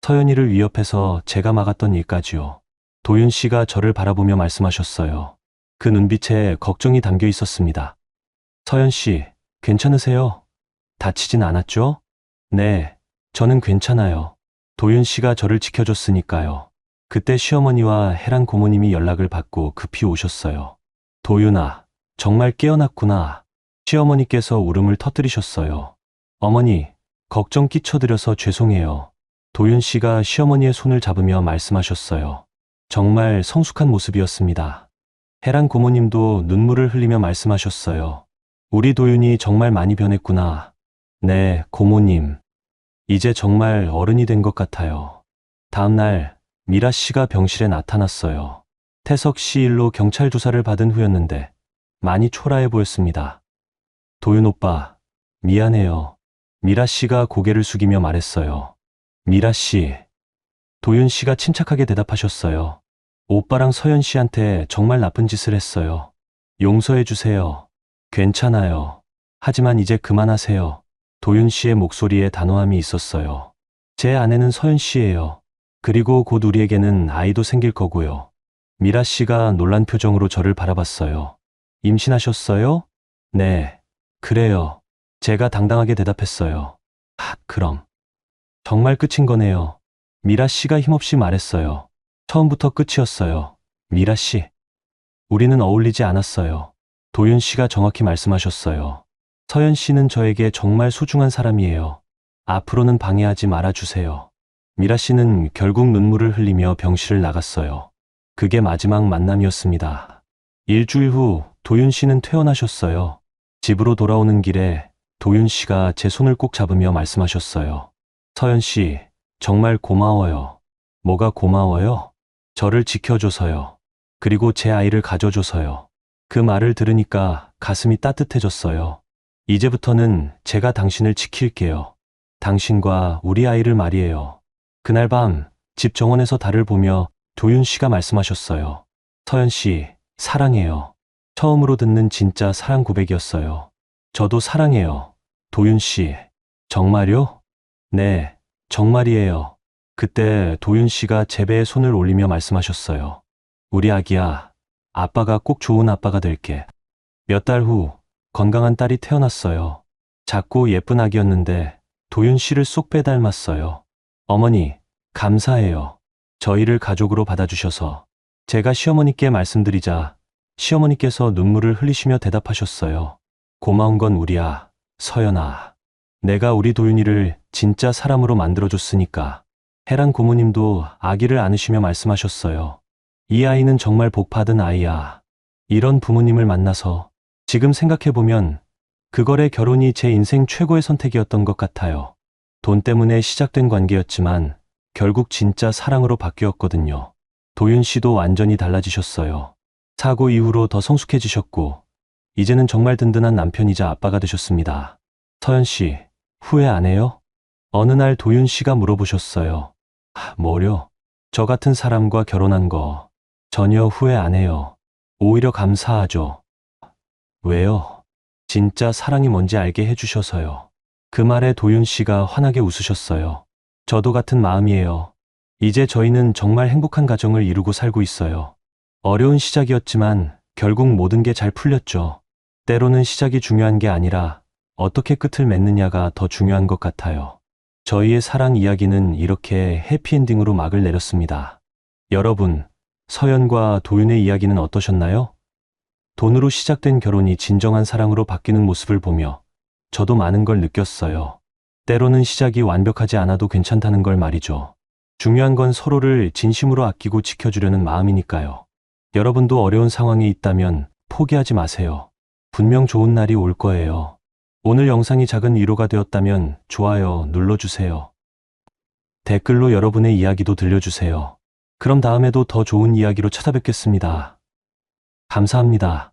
서연이를 위협해서 제가 막았던 일까지요. 도윤 씨가 저를 바라보며 말씀하셨어요. 그 눈빛에 걱정이 담겨 있었습니다. 서연 씨, 괜찮으세요? 다치진 않았죠? 네, 저는 괜찮아요. 도윤 씨가 저를 지켜줬으니까요. 그때 시어머니와 혜란 고모님이 연락을 받고 급히 오셨어요. 도윤아, 정말 깨어났구나. 시어머니께서 울음을 터뜨리셨어요. 어머니, 걱정 끼쳐드려서 죄송해요. 도윤 씨가 시어머니의 손을 잡으며 말씀하셨어요. 정말 성숙한 모습이었습니다. 혜란 고모님도 눈물을 흘리며 말씀하셨어요. 우리 도윤이 정말 많이 변했구나. 네, 고모님. 이제 정말 어른이 된 것 같아요. 다음 날 미라 씨가 병실에 나타났어요. 태석 씨 일로 경찰 조사를 받은 후였는데 많이 초라해 보였습니다. 도윤 오빠, 미안해요. 미라 씨가 고개를 숙이며 말했어요. 미라 씨. 도윤 씨가 침착하게 대답하셨어요. 오빠랑 서연 씨한테 정말 나쁜 짓을 했어요. 용서해 주세요. 괜찮아요. 하지만 이제 그만하세요. 도윤 씨의 목소리에 단호함이 있었어요. 제 아내는 서연 씨예요. 그리고 곧 우리에게는 아이도 생길 거고요. 미라 씨가 놀란 표정으로 저를 바라봤어요. 임신하셨어요? 네, 그래요. 제가 당당하게 대답했어요. 그럼. 정말 끝인 거네요. 미라 씨가 힘없이 말했어요. 처음부터 끝이었어요. 미라 씨. 우리는 어울리지 않았어요. 도윤 씨가 정확히 말씀하셨어요. 서연 씨는 저에게 정말 소중한 사람이에요. 앞으로는 방해하지 말아주세요. 미라 씨는 결국 눈물을 흘리며 병실을 나갔어요. 그게 마지막 만남이었습니다. 일주일 후 도윤 씨는 퇴원하셨어요. 집으로 돌아오는 길에 도윤 씨가 제 손을 꼭 잡으며 말씀하셨어요. 서연 씨, 정말 고마워요. 뭐가 고마워요? 저를 지켜줘서요. 그리고 제 아이를 가져줘서요. 그 말을 들으니까 가슴이 따뜻해졌어요. 이제부터는 제가 당신을 지킬게요. 당신과 우리 아이를 말이에요. 그날 밤 집 정원에서 달을 보며 도윤 씨가 말씀하셨어요. 서연 씨, 사랑해요. 처음으로 듣는 진짜 사랑 고백이었어요. 저도 사랑해요. 도윤 씨. 정말요? 네, 정말이에요. 그때 도윤 씨가 제 배에 손을 올리며 말씀하셨어요. 우리 아기야, 아빠가 꼭 좋은 아빠가 될게. 몇 달 후 건강한 딸이 태어났어요. 작고 예쁜 아기였는데 도윤 씨를 쏙 빼닮았어요. 어머니, 감사해요. 저희를 가족으로 받아주셔서. 제가 시어머니께 말씀드리자 시어머니께서 눈물을 흘리시며 대답하셨어요. 고마운 건 우리야, 서연아. 내가 우리 도윤이를 진짜 사람으로 만들어줬으니까. 혜란 고모님도 아기를 안으시며 말씀하셨어요. 이 아이는 정말 복받은 아이야. 이런 부모님을 만나서 지금 생각해보면 그걸의 결혼이 제 인생 최고의 선택이었던 것 같아요. 돈 때문에 시작된 관계였지만 결국 진짜 사랑으로 바뀌었거든요. 도윤 씨도 완전히 달라지셨어요. 사고 이후로 더 성숙해지셨고 이제는 정말 든든한 남편이자 아빠가 되셨습니다. 서연 씨, 후회 안 해요? 어느 날 도윤 씨가 물어보셨어요. 뭐려? 저 같은 사람과 결혼한 거 전혀 후회 안 해요. 오히려 감사하죠. 왜요? 진짜 사랑이 뭔지 알게 해주셔서요. 그 말에 도윤 씨가 환하게 웃으셨어요. 저도 같은 마음이에요. 이제 저희는 정말 행복한 가정을 이루고 살고 있어요. 어려운 시작이었지만 결국 모든 게 잘 풀렸죠. 때로는 시작이 중요한 게 아니라 어떻게 끝을 맺느냐가 더 중요한 것 같아요. 저희의 사랑 이야기는 이렇게 해피엔딩으로 막을 내렸습니다. 여러분, 서연과 도윤의 이야기는 어떠셨나요? 돈으로 시작된 결혼이 진정한 사랑으로 바뀌는 모습을 보며 저도 많은 걸 느꼈어요. 때로는 시작이 완벽하지 않아도 괜찮다는 걸 말이죠. 중요한 건 서로를 진심으로 아끼고 지켜주려는 마음이니까요. 여러분도 어려운 상황에 있다면 포기하지 마세요. 분명 좋은 날이 올 거예요. 오늘 영상이 작은 위로가 되었다면 좋아요 눌러주세요. 댓글로 여러분의 이야기도 들려주세요. 그럼 다음에도 더 좋은 이야기로 찾아뵙겠습니다. 감사합니다.